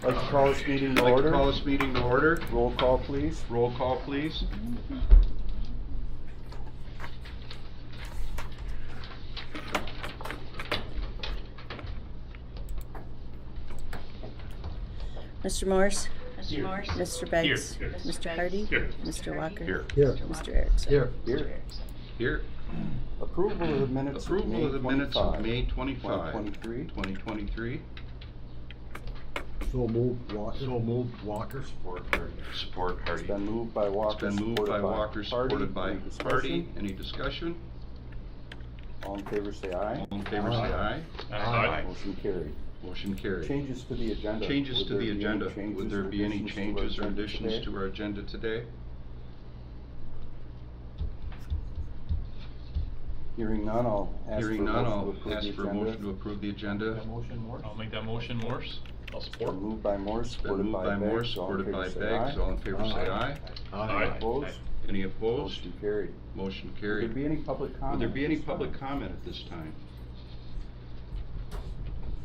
I'd like to call this meeting to I'd like order. to call this meeting to order. Roll call, please. Roll call, please. Mr. Morse? Mr. Morse? Mr. Beggs? Here. Mr. Hardy? Here. Mr. Walker? Here. Here. Mr. Erickson? Here. Here. Approval of the minutes of Approval of the minutes of May 25, 2023. 2023. So moved, Walker. Support Hardy. Support It's Hardy. been moved by Walker, It's been moved by Walker, supported by Any discussion? Hardy. Any discussion? All in favor say aye. All in favor say aye. Aye. Motion carried. Motion carried. Changes to the agenda. Changes Would to there the be any agenda. changes Would there or be any additions to our changes or agenda additions today? to our agenda today? Hearing none, I'll ask for a Hearing none, motion to I'll approve ask the for a motion to agenda. approve the agenda. I'll make that motion, Morse. I'll support. Been moved by Morse, Been supported moved by by Morse, Beggs. All in supported by favor say Beggs. aye. All in favor say aye. Aye. Opposed? Any opposed? Motion carried. Motion Would carried. there be any public comment? Would there be at any this time? public comment at this time?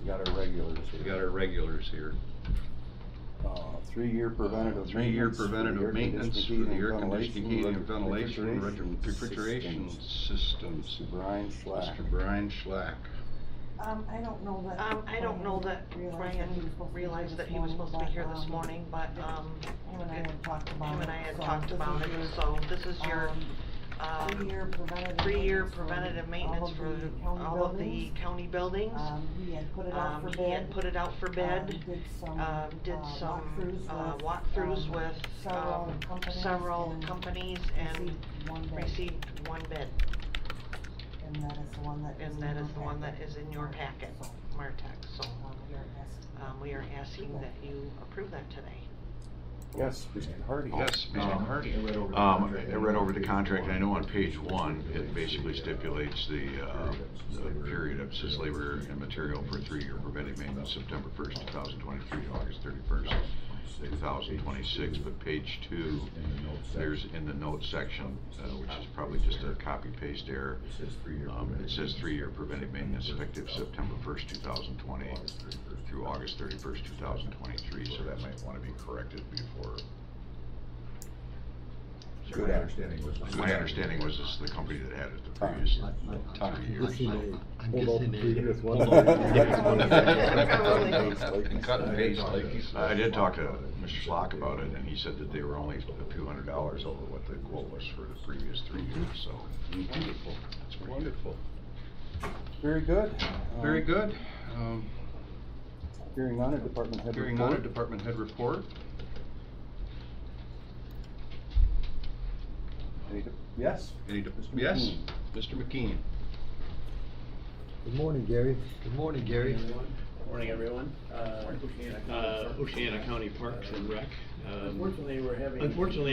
We got our regulars here. We got our regulars here. 3-year preventative 3-year maintenance. preventative maintenance for the air conditioning, heating, and ventilation, refrigeration systems. Mr. Brian Schlack. Mr. Brian Schlack. I don't know that Brian realized that he was supposed to be here this morning, but, him and I had talked about it. him and I had so talked this about is it, your, so this is your, 3-year 3-year preventative maintenance for all of the county buildings. He had put it out for bid. He had put it out for bid, Did some walkthroughs with, several and companies and received one bid. And that is the one that is And that is the one that is in your packet, So, Martech, so, we are asking that you approve that today. Yes, Mr. Hardy. Yes, Mr. Hardy. I read over the contract, and I know on page 1, it basically stipulates the period of, says labor and material for 3-year preventive maintenance, September 1st, 2023 to August 31st, 2026, but page 2, there's in the notes section, which is probably just a copy-paste error, it says 3-year preventive maintenance effective September 1st, 2020 through August 31st, 2023, so that might want to be corrected before. Good understanding. My understanding was this is the company that had it the previous 3 years. Hold up the previous one. Cut and paste like he said. I did talk to Mr. Schlock about it, and he said that they were only a few $100s over what the quote was for the previous 3 years, so. Wonderful. That's pretty Wonderful. Very good. Very good. Hearing none, a department head report. Hearing none, a department head report. Yes? Any, Mr. yes, McKean. Mr. McKean. Good morning, Gary. Good morning, Gary. Morning, everyone. Oceana County Parks and Rec. Unfortunately,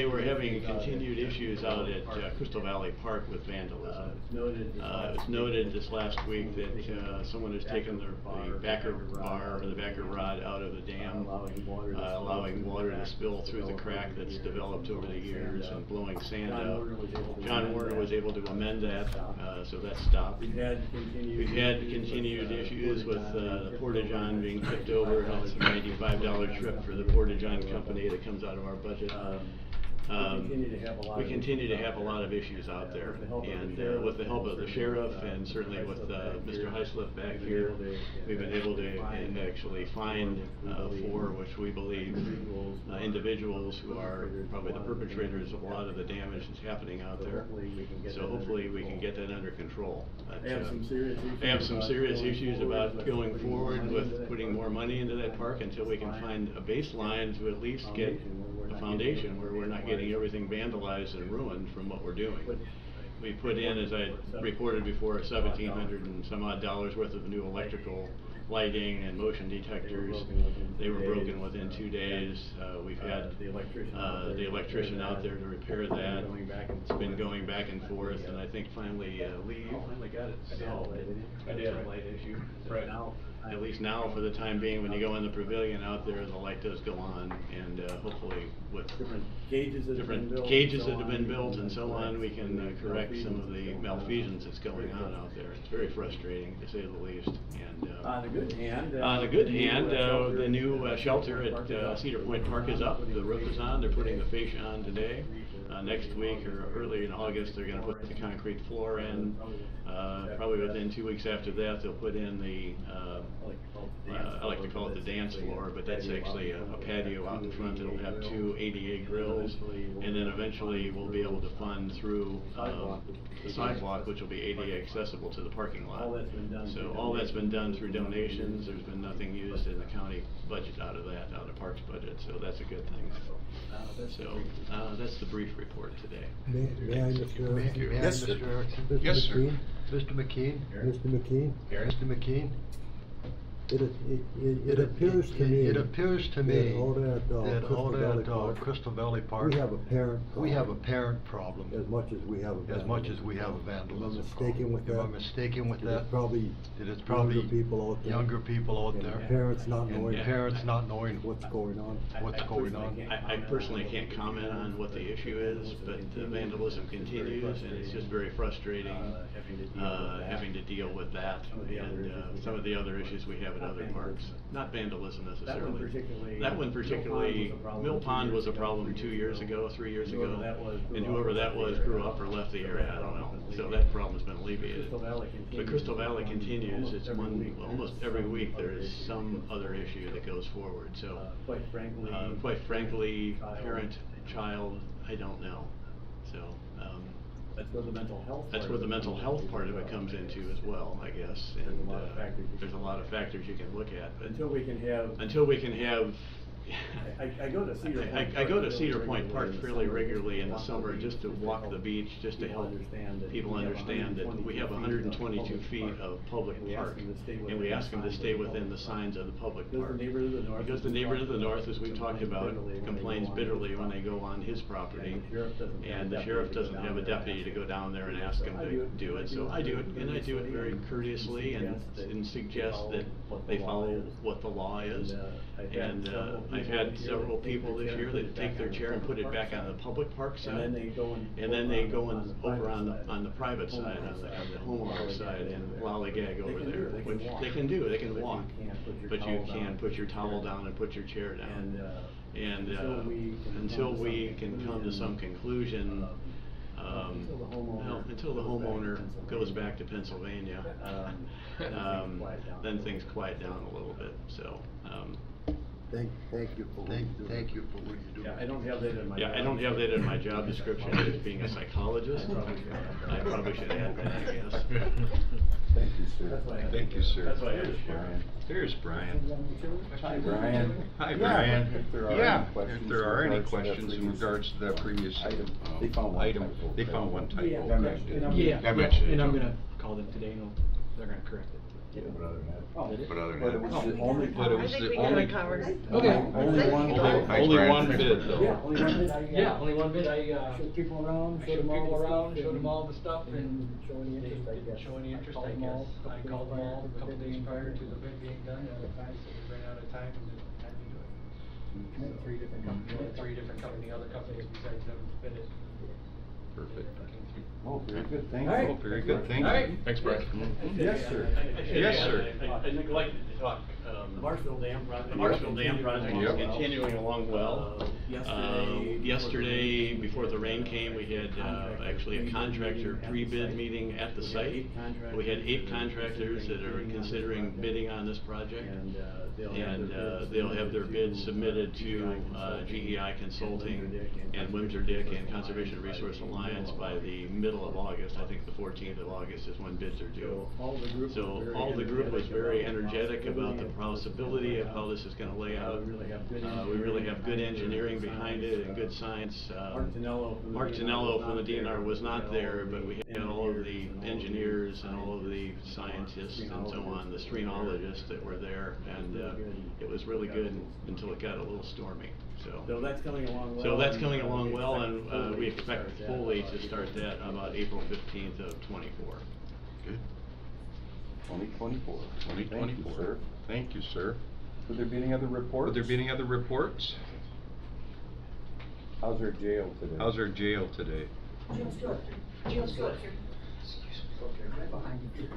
we're having continued issues out at Crystal Valley Park with vandalism. It was noted this last week that someone has taken the backer bar or the backer rod out of the dam, allowing water to spill through the crack that's developed over the years and blowing sand out. John Warner was able to amend that, so that stopped. We've had continued issues with the Porta-John being tipped over. It's a $95 trip for the Porta-John company that comes out of our budget. We continue to have a lot of issues out there, and with the help of the sheriff and certainly with Mr. Heislip back here, we've been able to actually find 4, which we believe individuals who are probably the perpetrators of a lot of the damage that's happening out there. So hopefully we can get that under control. I have some serious issues about going forward with putting more money into that park until we can find a baseline to at least get a foundation where we're not getting everything vandalized and ruined from what we're doing. We put in, as I reported before, $1,700 and some odd worth of new electrical lighting and motion detectors. They were broken within 2 days. We've had the electrician out there to repair that. It's been going back and forth, and I think finally Lee finally got it solved. Light issue. Right. at least now for the time being, when you go in the pavilion out there, the light does go on, and hopefully with Different cages that have been different built. cages that have been built and so on, we can correct some of the malfeasance that's going on out there. It's very frustrating, to say the least, and On the good hand. on the good hand, the new shelter at Cedar Point Park is up, the roof is on, they're putting the fascia on today. Next week or early in August, they're gonna put the concrete floor in. Probably within 2 weeks after that, they'll put in the, I like to call it the dance floor, but that's actually a patio out in front. It'll have 2 ADA grills, and then eventually we'll be able to fund through the sidewalk, which will be ADA accessible to the parking lot. So all that's been done through donations. There's been nothing used in the county budget out of that, out of the parks budget, so that's a good thing. So, that's the brief report today. May I, Mr. Thank you. Erickson? Yes, sir. Mr. Erickson? Mr. Yes, sir. McKean? Mr. McKean? Mr. McKean? Mr. McKean? It appears to me. It appears to me that out at Crystal Valley Park, we have a parent problem. we have a parent problem As much as we have a as much as we have a vandalism mistaken with problem. Am I that? mistaken with It is that? probably That it's probably younger people out there. younger people out and there. parents not And knowing parents not knowing what's going on. what's going on. I personally can't comment on what the issue is, but the vandalism continues, and it's just very frustrating, having to deal with that, and, some of the other issues we have at other parks. Not vandalism necessarily. That one particularly, Mill Pond was a problem 2 years ago, 3 years ago, and whoever that was grew up or left the area, I don't know. So that problem's been alleviated. But Crystal Valley continues, it's one, almost every week there's some other issue that goes forward, so. Quite Quite frankly, parent, child, I don't know, so, That's where the mental health. that's where the mental health part of it comes into as well, I guess, and, there's a lot of factors you can look at, but. Until we can have. Until we can have. I go to Cedar Point. I go to Cedar Point Park fairly regularly in the summer just to walk the beach, just to help people understand that we have 122 feet of public park, and we ask them to stay within the signs of the public park. Because the neighbor to the north, as we've talked about, complains bitterly when they go on his property, and the sheriff doesn't have a deputy to go down there and ask him to do it, so I do it, and I do it very courteously and suggest that they follow what the law is. And I've had several people this year that take their chair and put it back on the public park side, and then they go over on the private side, on the homeowner side, and lollygag over there, which they can do, they can walk, but you can't put your towel down and put your chair down. And until we can come to some conclusion, until the homeowner goes back to Pennsylvania, then things quiet down a little bit, so. Thank you for what you do. Thank you for what you do. Yeah, I don't have that in my. Yeah, I don't have that in my job description as being a psychologist. I probably should add that, I guess. Thank you, sir. Thank you, sir. That's why I asked. Brian. There's Brian. Hi, Brian. Hi, Yeah, Brian. if there are Yeah, any questions if there are any in regards to that questions in previous regards to that previous item, they found one item, typo. they found one typo. I mentioned it. Yeah, I mentioned it. and I'm gonna call them today, and they're gonna correct it. Yeah, but other than that. But other But it than was that. the only. But it was I think the we got only. it covered. Okay. Only one. Hi, Only Brian. one bid though. Yeah, only one bid. Yeah, only one bid, I, Showed people around, I showed showed them all people the around, stuff showed them and- all the stuff, and Show any they interest, I didn't guess. show any interest, called I them all guess. I called them all a couple days prior to the bid being done, at a time, so we ran out of time, and didn't have time to do it. And three different company, other companies besides them bid it. Perfect. Oh, very good, thank All right. you. Oh, very good, thank All right. you. Thanks, Brian. Yes, sir. Yes, sir. I neglected to talk, The Marshville Dam project. the Marshville Dam project is Yep. continuing along well. Yesterday, before the rain came, we had, actually a contractor pre-bid meeting at the site. We had 8 contractors that are considering bidding on this project. And they'll have their bids submitted to GEI Consulting and Windsor Dick and Conservation Resource Alliance by the middle of August. I think the 14th of August is when bids are due. So all the group was very energetic about the possibility of how this is gonna lay out. We really have good engineering behind it and good science. Mark Tonello from the DNR was not there, but we had all of the engineers and all of the scientists and so on, the streamologists that were there, and it was really good until it got a little stormy, so. So that's coming along well. So that's coming along well, and we expect fully to start that about April 15th of '24. Good. 2024. 2024. Thank you, sir. Thank you, sir. Would there be any other reports? Would there be any other reports? How's our jail today? How's our jail today?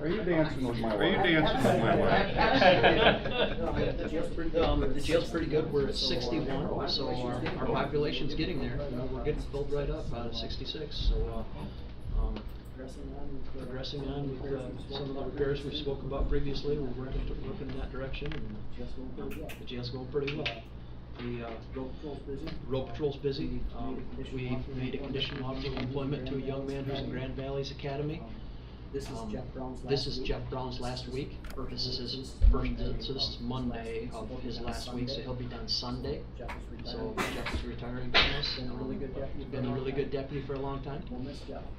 Are you dancing with my wife? Are you dancing with my wife? The jail's pretty good, we're at 61, so our population's getting there, you know, we're getting filled right up out of 66, so, progressing on with, some of the repairs we've spoken about previously, we're working in that direction, and, the jail's going pretty well. The, road patrol's busy, we made a conditional offer of employment to a young man who's in Grand Valley's Academy. This is Jeff Brown's last week. This is his first, so this is Monday of his last week, so he'll be done Sunday. So Jeff is retiring from us. He's been a really good deputy for a long time.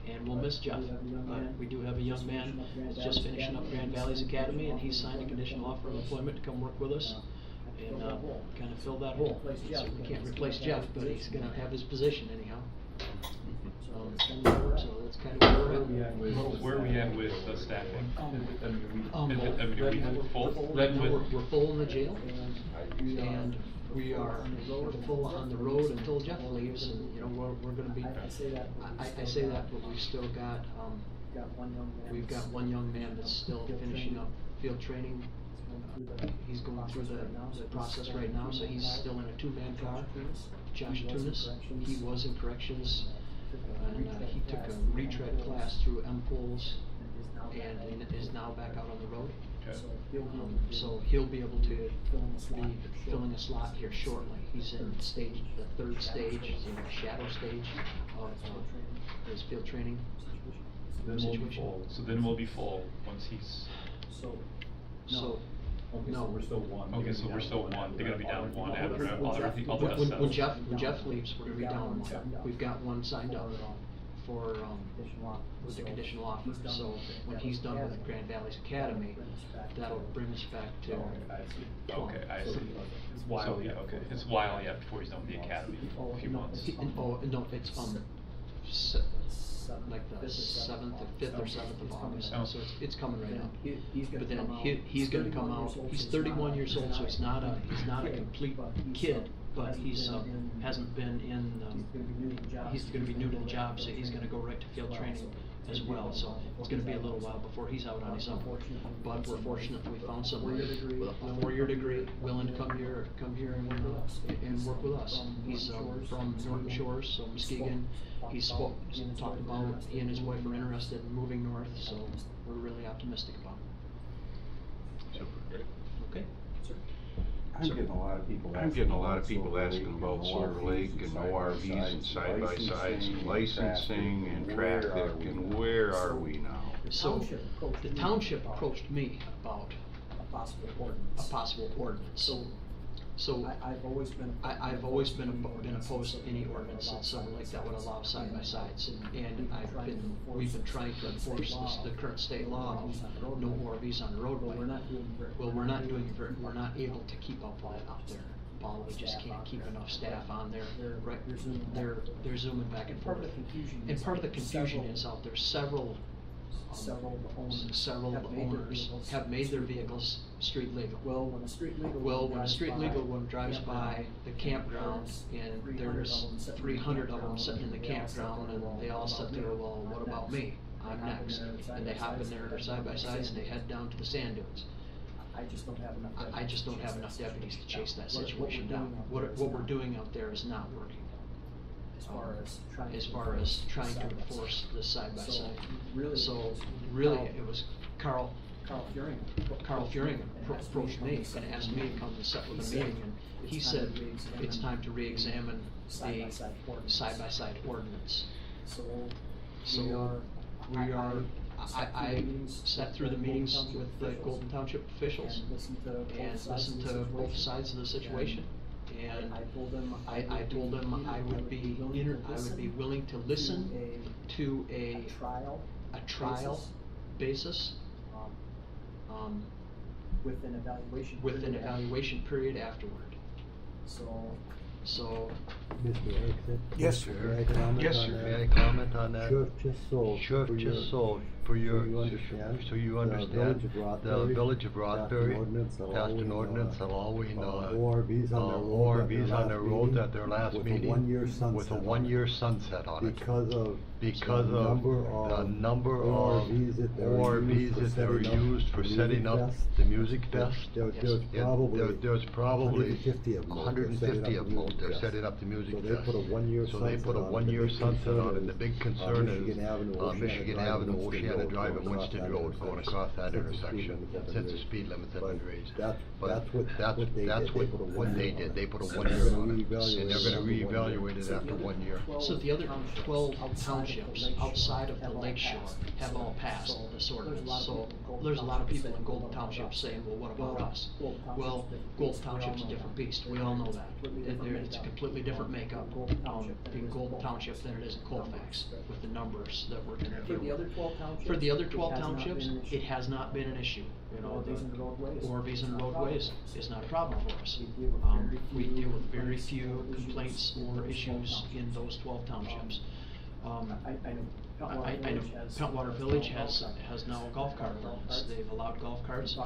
And we'll miss Jeff. But we do have a young man that's just finishing up Grand Valley's Academy, and he's signed a conditional offer of employment to come work with us and kind of fill that hole. We can't replace Jeff, but he's going to have his position anyhow. So that's kind of where we're at. Where are we at with staffing? Um, Do we have full? We're full in the jail, and we're full on the road until Jeff leaves, and, you know, we're gonna be, I say that, but we've still got, we've got one young man that's still finishing up field training. He's going through the process right now, so he's still in a two-man car. Josh Tunis, he was in corrections, and he took a retread class through MPOLS, and is now back out on the road. Okay. So he'll be able to be filling a slot here shortly. He's in the third stage, in the shadow stage of his field training situation. So then we'll be full once he's. So, no, we're still one. Okay, so we're still one. They're gonna be down one after all the dust when settles. Jeff leaves, we're gonna be down one. We've got one signed up for, with the conditional offer. So when he's done with Grand Valley's Academy, that'll bring us back to 12. Okay, I see. It's while, yeah, okay. It's while, yeah, before he's done with the academy, a few months. No, it's, like the 7th or 5th or 7th of August, Oh. so it's coming right up. But then he's gonna come out, he's 31 years old, so he's not a complete kid, but he's, hasn't been in, he's gonna be new to the job, so he's gonna go right to field training as well, so it's gonna be a little while before he's out on his own. But we're fortunate that we found someone with a 4-year degree, willing to come here and work with us. He's, from Norton Shores, so Muskegon. He's talked about, he and his wife are interested in moving north, so we're really optimistic about it. Super, great. Okay? I'm getting a lot of people asking about Silver Lake and ORVs and side-by-sides and licensing and traffic, and where are we now? So, the township approached me about a possible ordinance. So I've always been opposed to any ordinance in Silver Lake that would allow side-by-sides, and we've been trying to enforce the current state law of no ORVs on the roadway. Well, we're not able to keep up with it out there. Paul, we just can't keep enough staff on there. Right, they're zooming back and forth. And part of the confusion is out there several owners have made their vehicles street legal. Well, when a street legal one drives by the campground and there's 300 of them sitting in the campground and they all sit there, well, what about me? I'm next. And they hop in their side-by-sides and they head down to the sand dunes. I just don't have enough deputies to chase that situation down. What we're doing out there is not working. As far as trying to enforce the side-by-side. So really, it was Carl Furing approached me and asked me to come and set with a meeting, and he said it's time to re-examine the side-by-side ordinance. So we are, I sat through the meetings with the Golden Township officials and listened to both sides of the situation. And I told them I would be willing to listen to a trial basis with an evaluation period afterward. So. Mr. Erickson? Yes, sir. May I comment Yes, on sir. that? May I comment on that? Sheriff just sold. Sheriff for just your sold. for your, So you understand, so you the understand, Village of the Rothbury Village of passed an Rothbury ordinance passed an ordinance allowing, ORVs on their road ORVs at their last meeting. With a 1-year sunset on it. Because of the number of ORVs that they were used for setting up the music fest. There's probably 150 of them out there setting up the music So fest. they put a 1-year So they put a 1-year sunset on it. The big concern is Michigan Avenue, Oceana Drive, and Winston Road going across that intersection, since the speed limits have been raised. But that's what they did. They put a 1-year on it, and they're gonna reevaluate it after 1 year. So the other 12 townships outside of the lake shore have all passed this ordinance. So there's a lot of people in Golden Township saying, well, what about us? Well, Golden Township's a different beast. We all know that. It's a completely different makeup in Golden Township than it is in Colfax with the numbers that we're gonna For deal the other with. 12 townships? For the other 12 it has not townships, been an issue. it has not been an issue. You know, ORVs and roadways? ORVs and roadways is not a problem for us. We We deal deal with with very very few few complaints or issues in those 12 townships. I know Pentwater Village has now a golf cart ordinance. They've allowed golf carts.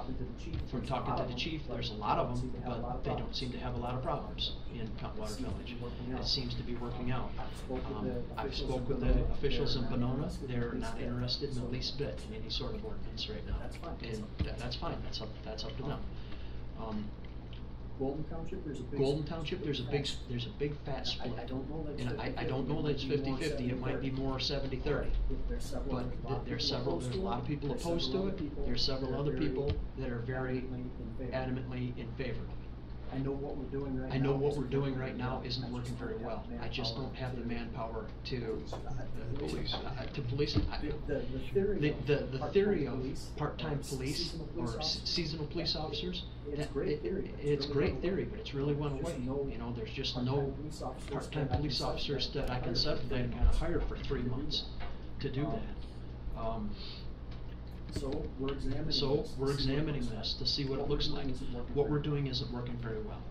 From talking to the chief, there's a lot of them, but they don't seem to have a lot of problems in Pentwater Village. It seems to be working out. I've spoke with the officials in Benona. They're not interested in the least bit in any sort of ordinance right now. And that's fine, that's up to them. Golden Township, there's a big. Golden Township, there's a big fat split. I don't know that. And I don't know that it's 50-50, it might be more 70-30. But there's a lot of people opposed to it, there's several other people that are very adamantly in favor of it. I know what we're doing right now. I know what we're doing right now isn't working very well. I just don't have the manpower to police it. The theory The theory of part-time police or seasonal police officers, it's great theory, but it's really went away. You know, there's just no part-time police officers that I can set and kind of hire for 3 months to do that. So we're examining this. So we're examining this to see what it looks like. What we're doing isn't working very well.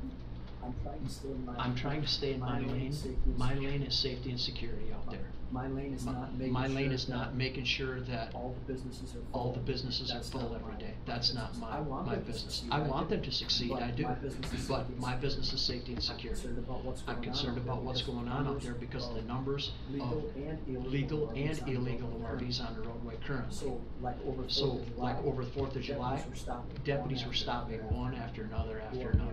I'm trying to stay in my lane. My lane is safety and security out there. My lane is not making My lane sure is not that making sure that all the businesses are full. all the businesses are That's full not every my- day. That's not I want my them to business. succeed, I I want do. them to succeed, But I do. my business is But safety my and business is safety and I'm security. concerned about what's going I'm on concerned out about there what's because going on out there because of the numbers legal of and legal and illegal illegal RVs RVs on the roadway currently. So like over the 4th So, of July. like over the 4th of July, deputies were stopping one after another after another.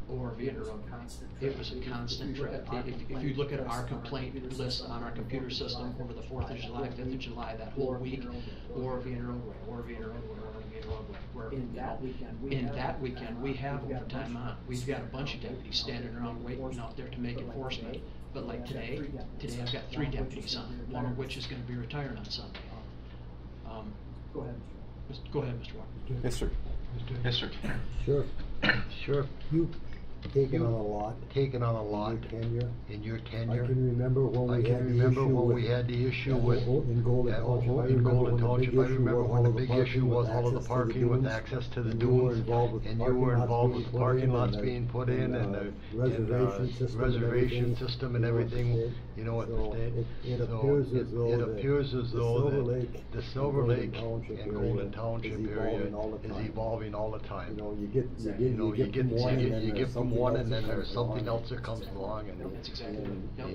ORV and a roadway. It was a constant trip. If you look at our complaint list on our computer system over the 4th of July, 5th of July, that whole week, ORV and a roadway, ORV and a roadway, ORV and a roadway. Where, In that weekend, we have overtime on. We've got a bunch of deputies standing around waiting out there to make enforcement. But like today I've got 3 deputies on, one of which is gonna be retiring on Sunday. Go ahead. Go ahead, Mr. Walker. Yes, sir. Yes, sir. Sure. You've taken on a lot. Taken on a lot in your tenure. in your tenure. I can remember when we had the issue in Golden Township. I remember when the big issue was all of the parking with access to the dunes. And you were involved with parking lots being put in and the reservation system and everything, you know, at the state. It appears as though the Silver Lake and Golden Township area is evolving all the time. You know, you get from one and then there's something else that comes along and That's exactly right. Yep.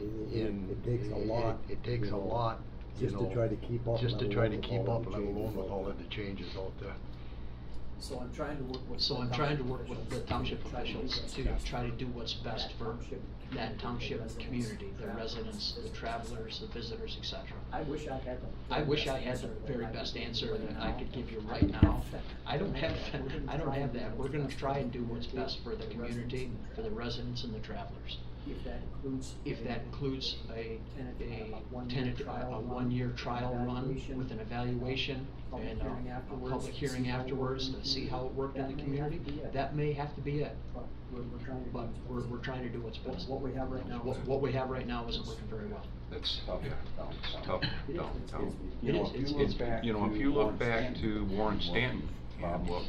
it takes a lot. It takes a lot, you Just know, to try to keep up. just to let try to alone keep with all up, the let alone changes with out all there. of the changes out there. So I'm trying to work with. So I'm trying to work with the township officials to try to do what's best for that township community, the residents, the travelers, the visitors, etc. I wish I had the very best answer that I could give you right now. I don't have that. We're gonna try and do what's best for the community, for the residents and the travelers. If that includes a 1-year trial run with an evaluation and a public hearing afterwards to see how it worked in the community, that may have to be it. But we're trying to do what's best. What we have right now. What we have right now isn't working very well. That's tough. It's tough downtown. It is. It's You know, if you look back to Warren Stanton and what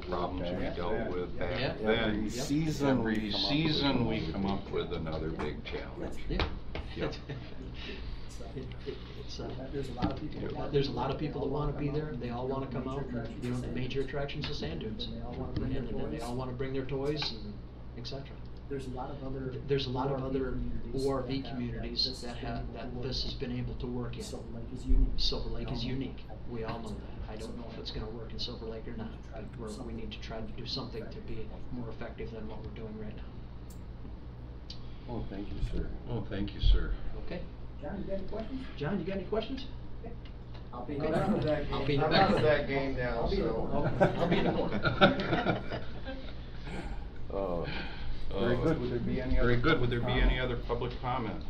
problems we dealt with back Yeah. then, Every season every season we come up with another big challenge. Yeah. Yep. There's a lot of people. There's a lot of people that wanna be there, they all wanna come out, and, you know, the major attraction's the sand dunes. And they all wanna bring their toys and et cetera. There's a lot of other ORV communities that this has been able to work in. Silver Lake is unique. We all know that. I don't know if it's gonna work in Silver Lake or not, but we need to try to do something to be more effective than what we're doing right now. Oh, thank you, sir. Oh, thank you, sir. Okay? John, you got any questions? John, you got any questions? I'll be Okay. out of that game. I'll be in the I'm back. out of that game now, I'll be in the- so. I'll be in the corner. Very good. Would there be any other? Very good. Would there be public any comment? other public comment?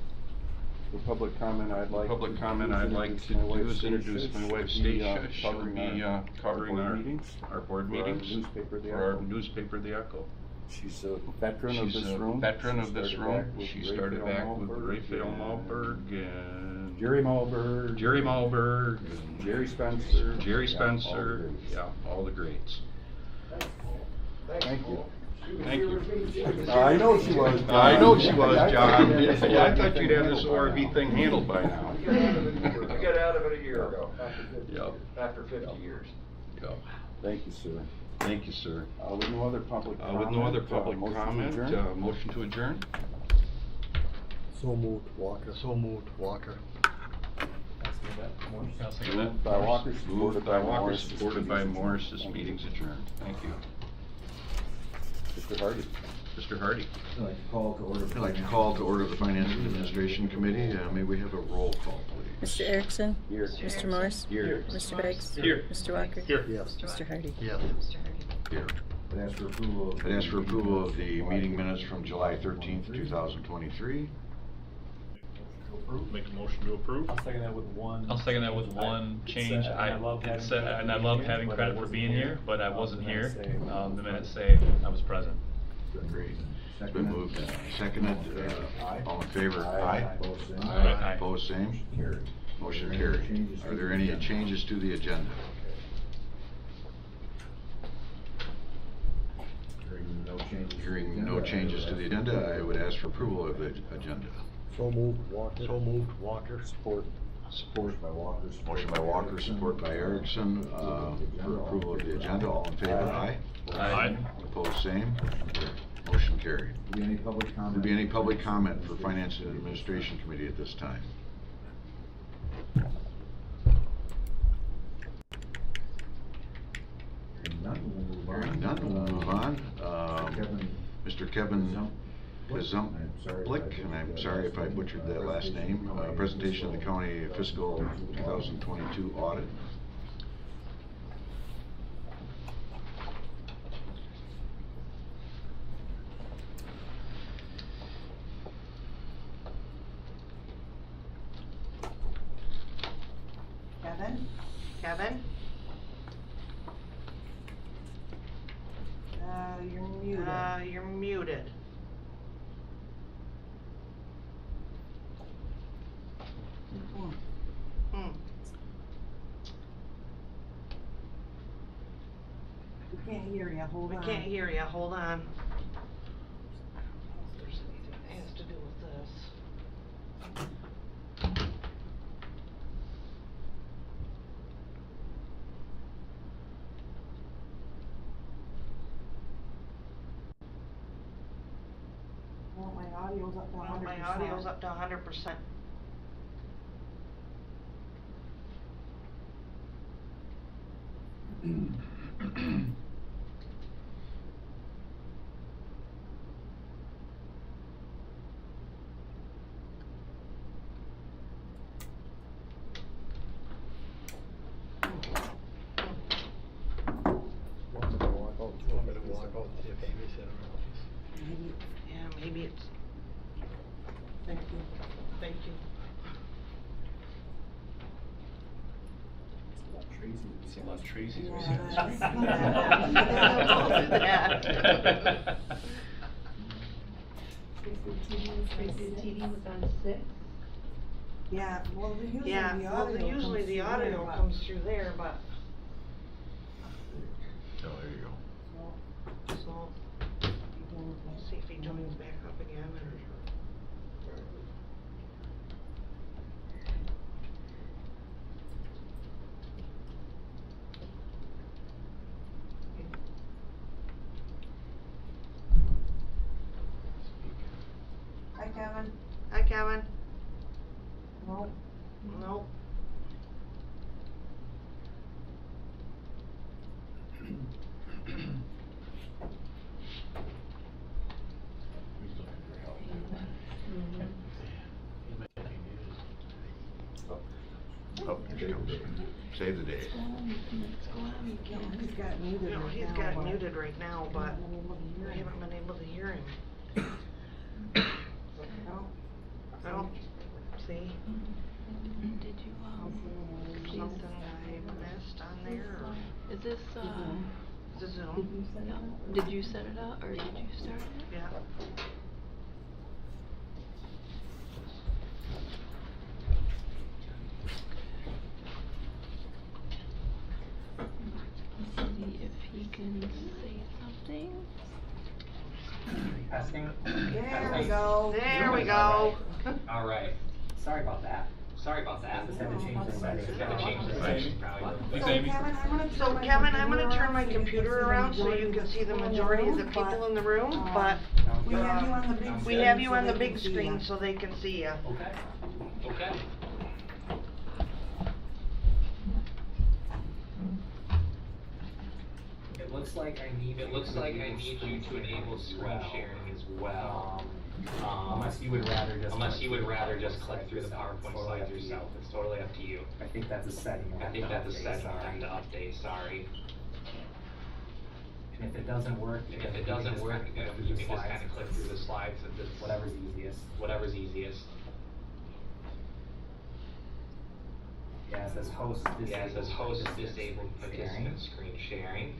The public comment I'd like. Public to comment do is I'd like to introduce my do wife, is introduce Stacia. my wife She'll be, Stacia. She'll be covering board our meetings. our board for our meetings. newspaper, The For our Echo. newspaper, The Echo. She's a veteran of She's this a room. veteran She of this started room. back with She started Raphael back with Malberg Raphael and Malberg and Jerry Malberg. Jerry Malberg and Jerry Spencer. Jerry Yeah, Spencer. all the greats. Yeah, all the greats. Thank you. Thank you. I know she was, John. I know she was, I John. thought you'd have Yeah, I thought this you'd have this handled by ORV now. thing handled by now. We got out of it a year ago, Yep. after 50 years. Yep. Thank you, sir. Thank you, sir. With no other public comment. With no other public motion to comment, adjourn? motion to adjourn? So moved, Walker. So moved, Walker. I'll second that. Moved by Walker, Moved supported by by Walker, Morris. supported by Morris, this Thank you. meeting's adjourned. Thank you. Mr. Hardy. Mr. Hardy. I'd like to call to order the Finance and Administration Committee. May we have a roll call, please? Mr. Erickson? Here. Mr. Morris? Here. Mr. Beggs? Here. Mr. Walker? Here. Yes. Mr. Hardy? Yes. Here. I'd ask for approval of the meeting minutes from July 13th, 2023. Make a motion to approve. I'll second that with one. I'll second that with one change. I love having credit for being here, but I wasn't here. The minutes say I was present. Great. It's been moved and seconded. All in favor? Aye. Aye. Opposed, same? Motion carried. Are there any changes to the agenda? Hearing no changes to the agenda, I would ask for approval of the agenda. So moved, Walker. So moved, Walker. Support by Walker. Motion by Walker, support by Erickson, for approval of the agenda. All in favor? Aye. Aye. Opposed, same? Motion carried. Will there be any public comment? Will there be any public comment for Finance and Administration Committee at this time? Hearing none, we'll move on. Mr. Kevin Kazumplik, and I'm sorry if I butchered that last name, presentation of the county fiscal 2022 audit. Kevin? Kevin? You're muted. You're muted. Hmm. We can't hear you, hold We on. can't hear you, hold on. I don't know if there's anything that has to do with this. Well, my audio's up to 100%. Well, my audio's up to 100%. Maybe. Yeah, maybe it's. Thank you. Thank you. See a lot of Tracy's. TV was on 6? Yeah, well, usually Yeah, the well, audio usually comes the through audio there, but- comes through there, but, Oh, there you go. so, see if he joins back up again, or. Kevin. Hi, Kevin. Nope. Nope. Oh, here she comes. Save the day. Yeah, he's got muted No, right he's now, got but- muted right now, but I haven't been able to hear him. No. Well, see, Did you, something I missed on there, or is this, is it Zoom? yeah, did you set it up, or did you start it? Yeah. See if he can say something. Testing. There we go. There we go. All right. Sorry about that. Sorry about that. Just had to change the settings. Just had to change the settings, probably. Thanks, So Amy. Kevin, I'm gonna turn my Computer around so you can see the majority of the people in the room, but We have you on the big we screen have you so on the they big can see screen ya. so they can see you. Okay. Okay. It looks like I need. It looks like I need you to enable screen sharing as well. Unless you would rather just click through the PowerPoint slides yourself. It's totally up to you. I think that's a setting. I think that's a setting you have to update. Sorry. And if it doesn't work, you can just kind of click through the slides and just whatever's easiest. Whatever's easiest. Yeah, it says host disabled participant screen sharing.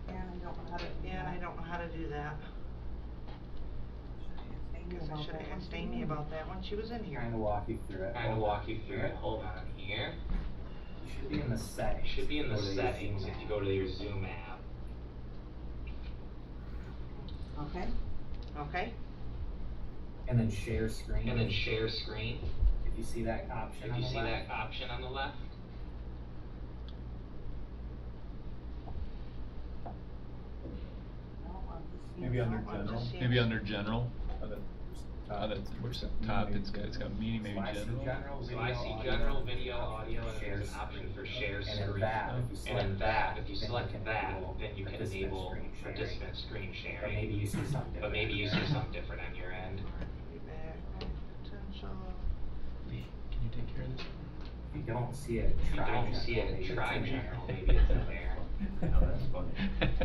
Yeah, I don't know how to do that. Yeah, I don't know how to do that. Guess I should have asked Amy about that when she was in here. Trying to walk you through it. Hold on here. You should be in the settings. If you go to your Zoom app. Okay. Okay. And then share screen. If you see that option on the left. Maybe under general, maybe under general, where's the top, it's got meeting, maybe general. So I see general video, audio, and there's an option for share screen. And in that, if you select that, then you can enable participant screen sharing. But maybe you see something different on your end. Can you take care of this? If you don't see it, try general, maybe it's in there. Oh, that's funny.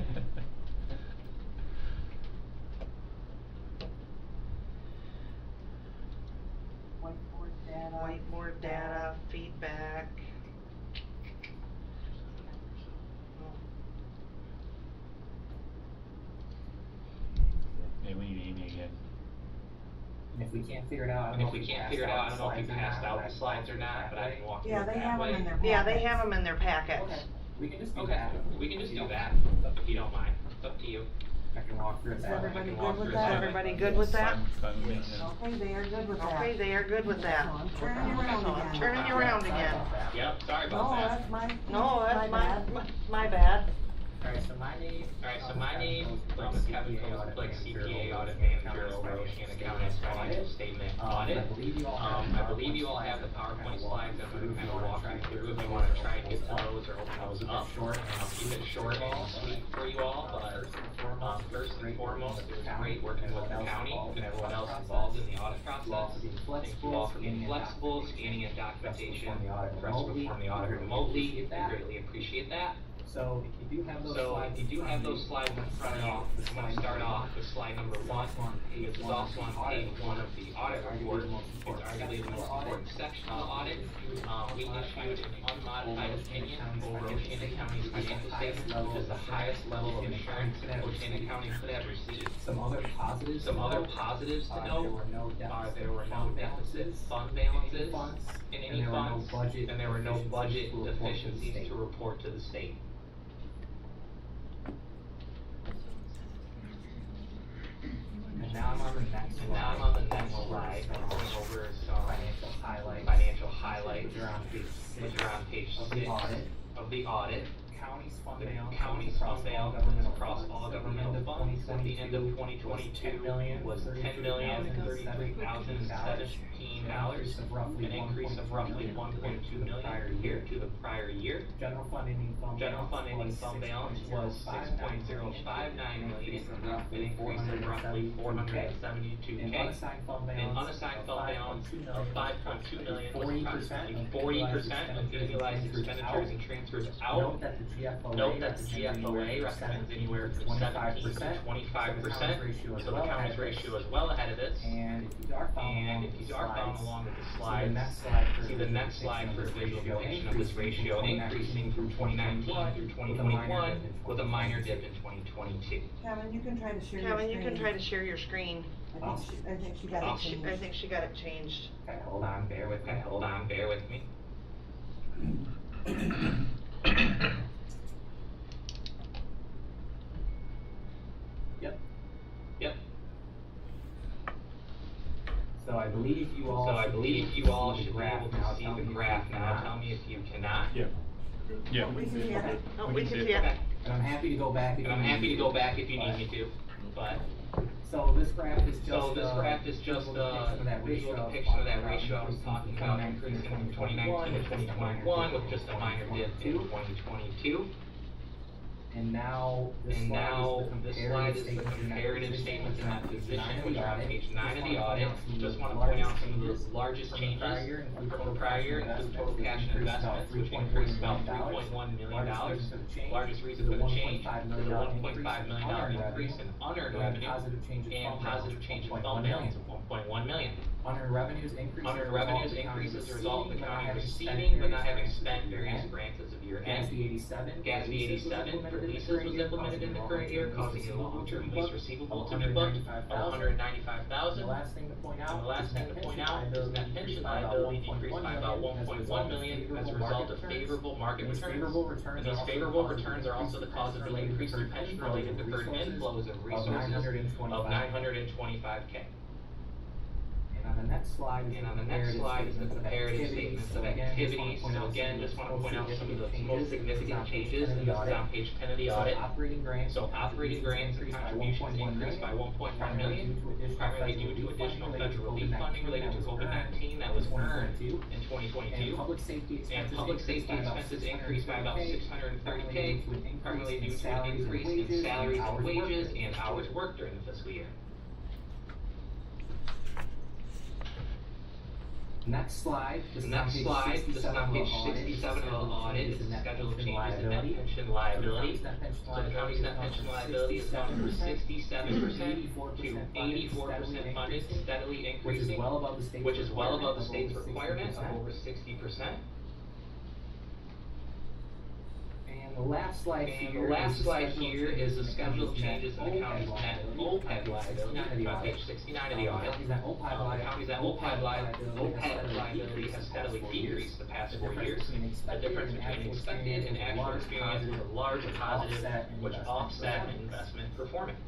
Whiteboard data, feedback. Yeah, we need Amy again. And if we can't figure it out, I don't know if you passed out the slides or not, but I can walk you through it that way. Yeah, they have them in their packets. Okay. We can just do that. If you don't mind. It's up to you. I can walk through it that way. Everybody good with that? Fine with me, yeah. Okay, they are good with that. Okay, they are good with that. So I'm turning you around again. I'm turning you around again. Yep, sorry about No, that. that's my. No, that's bad. my bad. Alright, so my name, is Kevin Kozik, CPA audit manager over at Oceana County's financial statement audit. I believe you all have the PowerPoint slides that we're kind of walking through if you want to try and get to those or open those up. I'll keep it short and sweet for you all, but first and foremost, it was great working with the county and everyone else involved in the audit process. Thank you all for being flexible, scanning in documentation for us to perform the audit remotely. We greatly appreciate that. So if you do have those slides in front of you, I'm going to start off with slide number 1. This is also on page 1 of the audit report. It's arguably the most important section of the audit. We issued an unmodified opinion over Oceana County's financial statements, which is the highest level of assurance Oceana County could have received. Some other positives to note are there were no deficits, fund balances in any funds, and there were no budget deficiencies to report to the state. And now I'm on the next slide, going over some financial highlights, which are on page 6 of the audit. The county's fund balance across all governmental funds at the end of 2022 was $10,033,017, an increase of roughly 1.2 million compared to the prior year. General fund ending fund balance was $6.059 million, an increase of roughly $472K. An unassigned fund balance of $5.2 million was approximately 40% of annualized expenditures and transfers out. Note that the GFOA recommends anywhere from 17 to 25%, so the county's ratio is well ahead of this. And if you are following along with the slides, see the next slide for a visual depiction of this ratio increasing from 2019 through 2021 with a minor dip in 2022. Kevin, you can try to share your Kevin, screen. you can try to share your screen. I think she got it changed. I think she got it changed. Okay, hold on, bear with me. Yep. So I believe you all should be able to see the graph now. Tell me if you cannot. Yeah. Yeah. We can see it. Oh, we can see it. Okay. And I'm happy to go back if you need me to, but. So this graph is just a visual depiction of that ratio I was talking about, increasing from 2019 to 2021 with just a minor dip in 2022. And now this slide is the comparative statements in that position, which are on page 9 of the audit. Just want to point out some of the largest changes from the prior year include total cash and investments, which increased about $3.1 million. Largest reason for the change is the $1.5 million increase in unearned revenue and positive change in fund balance of $1.1 million. Unearned revenues increase as a result of the county receiving but not having spent various grants as of year end. GASB 87 for leases was implemented in the current year, causing a long-term lease receivable to be booked of $195,000. The last thing to point out is that pension liability decreased by about $1.1 million as a result of favorable market returns. And these favorable returns are also the cause of the increase in pension-related deferred inflows of resources of $925K. On the next slide is the comparative statements of activities. So again, just want to point out some of the most significant changes, and this is on page 10 of the audit. So operating grants and contributions increased by $1.1 million, primarily due to additional federal relief funding related to COVID-19 that was earned in 2022. And public safety expenses increased by about $630K, primarily due to an increase in salaries and wages and hours worked during the fiscal year. Next slide. This is on page 67 of the audit. Is the schedule of changes in net pension liability. So the county's net pension liability has gone from 67% to 84% funded, steadily increasing, which is well above the state's requirement of over 60%. The last slide here is the schedule of changes in the county's net OPEB liability on page 69 of the audit. The county's net OPEB liability has steadily decreased the past 4 years. The difference between expected and actual experience is a large positive, which offset investment performance.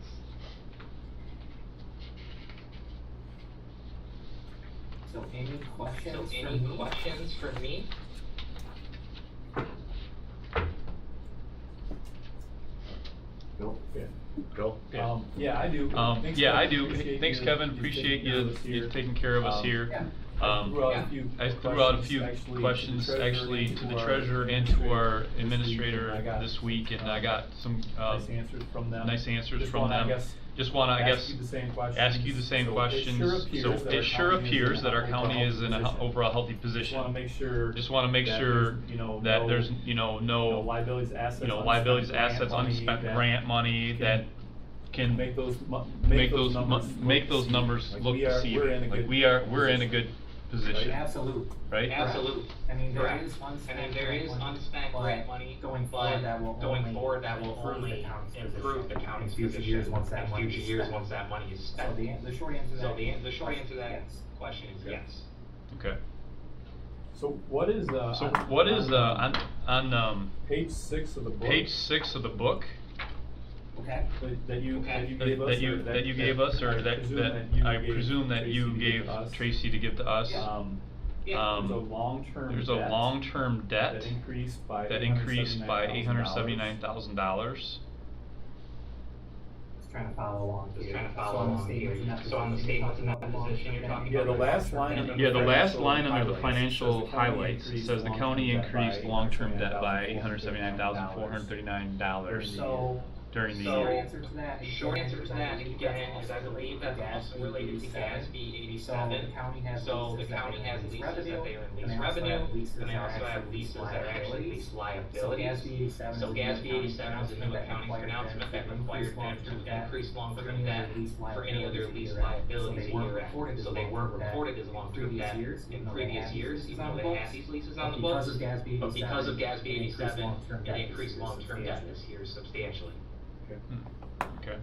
So any questions for me? Go. Yeah, I do. Thanks, Kevin. Appreciate you taking care of us here. I threw out a few questions actually to the treasurer and to our administrator this week, and I got some nice answers from them. Just want to, I guess, ask you the same questions. So it sure appears that our county is in an overall healthy position. Just want to make sure that there's no liabilities, assets, unspent grant money that can make those numbers look deceiving. Like we're in a good position. Absolutely. Right? Absolutely. I mean, there is unspent grant money going forward that will only improve the county's position in future years once that money is spent. So the short answer to that question is yes. Okay. So what is on page 6 of the book? Page 6 of the book. Okay. That you gave us, or that I presume that you gave Tracy to give to us. There's a long-term debt that increased by $879,000. Just trying to follow along here. So on the statements and that position you're talking Yeah, about. the last line under Yeah, the last line under the financial financial highlights, it says the county increased long-term debt by $879,439 So, during the short year. answer to that, Short answer to that, again, is I believe that's also related to GASB 87. So the county has leases that they are in lease revenue, and they also have leases that are actually lease liabilities. So GASB 87 is a new accounting pronouncement that required them to increase long-term debt for any other lease liabilities a year after. So they weren't reported as long-term debt in previous years, even though they had these leases on the books. But because of GASB 87, it increased long-term debt this year substantially. Okay.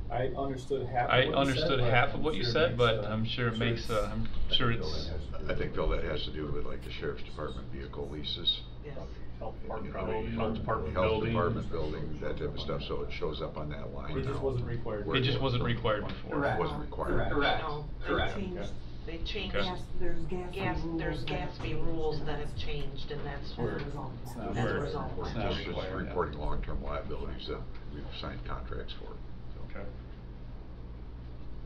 I understood half. Of what you said, but I'm sure it makes. I'm sure it's. I think, Phil, that has to do with like the sheriff's department vehicle leases. Health Probably department. health department Health building. department building, that type of stuff, so it shows up on that line It just now. wasn't required. It just wasn't required before. It wasn't required. Correct. No, Correct. they changed, Okay. There's gas there's rules that- GASB rules that have changed, and that's As a where, result. as a Where- result. it's not Just required, yeah. reporting long-term liabilities that we've signed contracts for. Okay.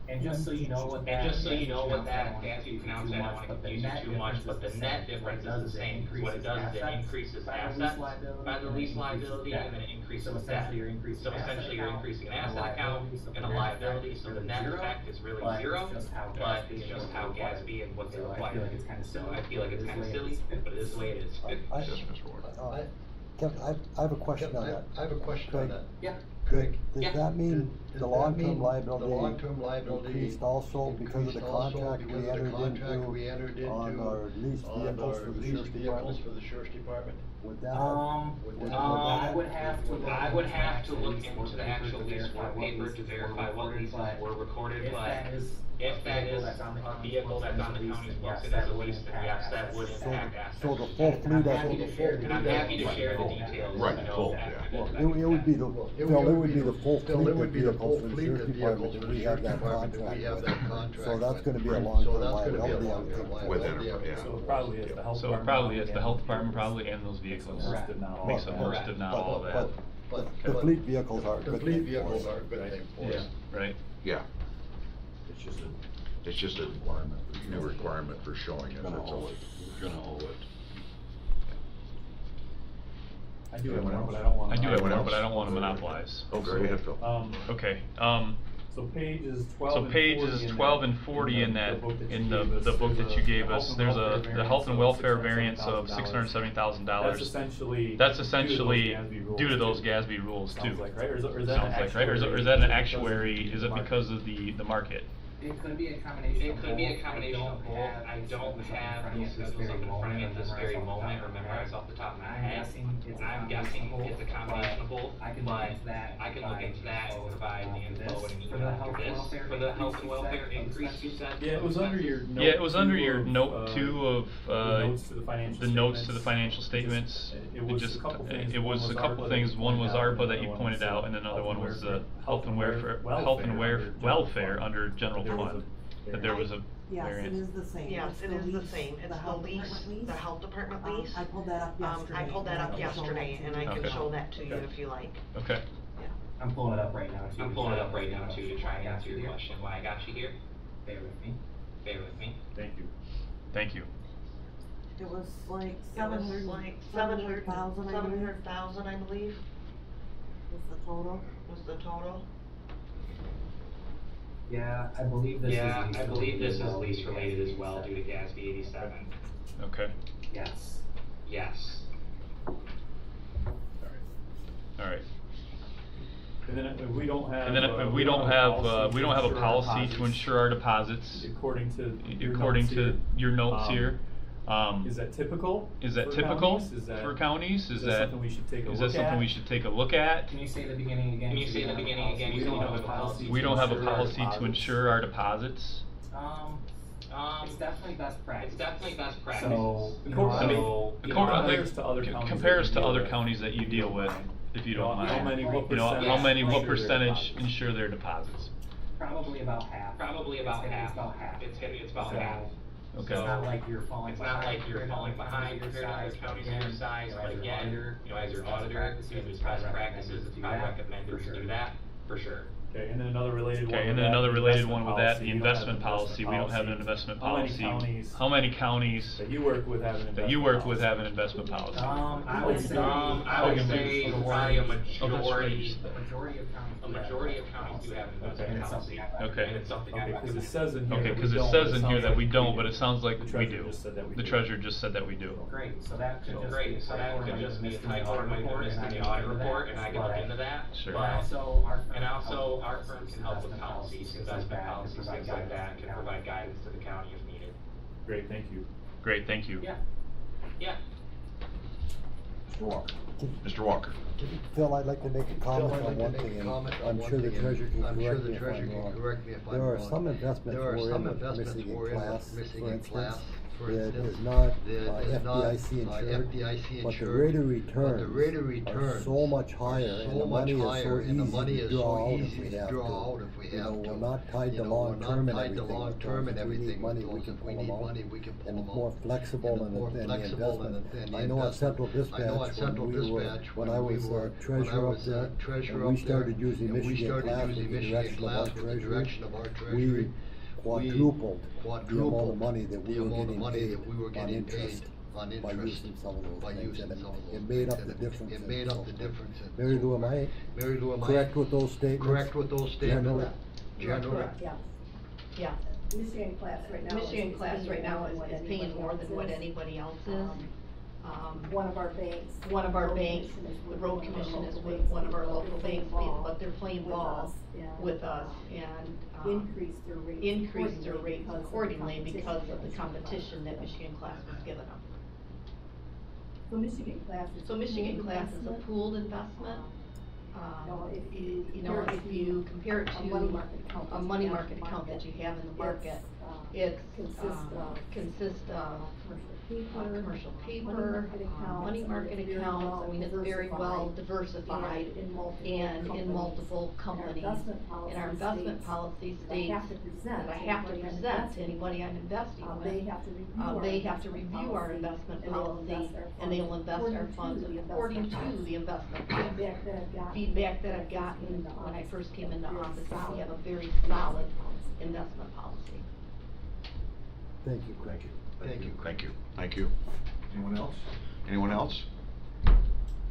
And just so you know what that. And just so you know what that, GASB pronounce, I don't wanna confuse you too much, but the net difference is the same. What it does is it increases assets by the lease liability, and then it increases debt. So essentially you're increasing an asset account and a liability, so the net effect is really zero, but it's just how GASB and what they require. So I feel like it's kinda silly, but it is the way it is. Yes, Mr. Ward. Kevin, I have a question on that. I have a question on that. Yeah. Greg, Yeah. does that mean Does the that long-term mean liability the long-term liability increased also because of the increased also contract because we of the entered contract into we entered into on our leased on vehicles our for the leased sheriff's vehicles department? for the sheriff's department? Would that I would have to. I would have to look into the actual lease work paper to verify what leases were recorded, but if that is a vehicle that's on the county's books and is a lease, then yes, that would impact assets. So the full fleet of. And I'm happy to share the details, Right, you know, full, after yeah. the Well, fact. it would be the, Phil, it would be the full Phil, fleet it of would be the full vehicles for the fleet sheriff's of department vehicles that for we the have sheriff's that department that contract we have with. that contract So that's with. gonna be a Right. long-term So that's gonna be a liability on long-term it. liability on Within, it. So it probably is the health So department. probably it's the health department probably and those vehicles. Most if not all Makes of up that. most if not all of that. But The fleet vehicles are a the good fleet thing for vehicles us. are a good thing for us. Right. Yeah, It's just a. it's just a new requirement for showing it, that's all. We're gonna owe it. I do have more, but I don't want. I do have Anyone more, else? but I don't want to monopolize. Oh, go ahead, Phil. Okay, So pages 12 so and 40 pages in 12 that- and 40 in that, in the the book that you gave there's us, there's the health and welfare variance of $670,000. $670,000. That's That's essentially essentially due to those GASB rules too. Sounds like, right? Or is that an Sounds like, right? Or is that an actuary, is it because of the market? It could be a combination It could be a combination of both. I don't have the schedules up in front of me at this very moment or memorized off the top of my head. I'm guessing it's a combination of both, but I can look into that and provide the info in an email after this. For the health and welfare increase, you said? Yeah, it was under your note. Yeah, it was under your of, note 2 of, the notes to the financial the notes to the statements. financial statements. It was a couple things. It was a couple things, one was ARPA that you pointed out, and another one was the health and welfare under general fund. That there was a Yes, it variance. is the same. Yes, It's it the is the lease, same, it's the health lease, department lease. the health department lease. I pulled that up yesterday. I pulled that up and I can show yesterday, that and to I you. can Okay. show that to you Okay. if you like. Okay. I'm pulling it up right now too. I'm pulling it up right now too to try and answer your question. Why I got you here? Bear with me. Bear with me. Thank you. Thank you. It was like It was 700, like 700,000, I believe, 700,000, I believe, was the total. was the total. Yeah, I believe this is. Yeah, lease I believe this is related lease related as well due to GASB 87. Okay. Yes. Yes. All right. And then if we don't have. And then if we don't have a policy to ensure our deposits, According to your according notes to here. your notes here. Is that typical? Is that for typical counties? Is that- for counties? Is that something we should take a is look that something at? we should take a look at? Can you say the beginning again? Can you say the beginning again? We don't have a policy. We to don't have a ensure our policy to deposits. ensure our deposits. It's definitely best practice. It's definitely best practice. So, you know, According- I mean, so, you know, Compares compares to other counties compares that to you other deal with. counties that you deal with, if you don't How mind. many, what You know, percentage? how many, what ensure their percentage deposits? ensure their deposits? probably about half. Probably about It's half. about half. It's about So, half. Okay. It's not like you're falling behind compared to other counties of your size, but again, you know, as your auditor, due to best practices, it's probably recommended to do that, for sure. Okay, and then another related one. Okay, and then another related one with that, the investment policy, we don't have an investment policy. How many counties that you work with have an investment policy? I would say probably a majority of counties do have an investment policy. Okay. And it's something Okay, I because it says in here. Okay, that we because it don't, says but in here sounds that we like don't, but it sounds like the we treasurer do. just said that we The do. treasurer just said that we do. Great, so that could just be a typo or might have missed in the audit report, and I can look into that. Sure. But also, our firm can help with policies, investment policies, things like that, and can provide guidance to the county if needed. Great, thank you. Great, thank you. Yeah. Mr. Walker. Mr. Walker. Phil, I'd like to make a comment on one thing, and I'm sure the treasurer can correct me if I'm wrong. There are some investments we're in Michigan class, for instance, that is not FDIC insured, but the rate of returns are so much higher, and the money is so easy to draw out if we have to. We're not tied to long-term and everything. If we need money, we can pull them out, and it's more flexible than the investment. I know at Central Dispatch, when I was treasurer up there, and we started using Michigan class as the direction of our treasury, we quadrupled the amount of money that we were getting paid on interest by using some of those things, and it made up the difference. Mary Lou, am I correct with those statements? Generally? Correct, yeah. Yeah. Michigan class right now is paying more than what anybody else is. One of our banks, the road commission is with one of our local banks, but they're playing ball with us and increase their rates accordingly because of the competition that Michigan class was giving them. So Michigan class is a pooled investment. If you compare it to a money market account that you have in the market, it consists of commercial paper, money market accounts. I mean, it's very well diversified and in multiple companies. And our investment policy states that I have to present to anybody I'm investing with. They have to review our investment policy, and they will invest our funds according to the investment policy. Feedback that I've gotten when I first came into office, we have a very solid investment policy. Thank you, Craig. Thank you. Anyone else? Anyone else?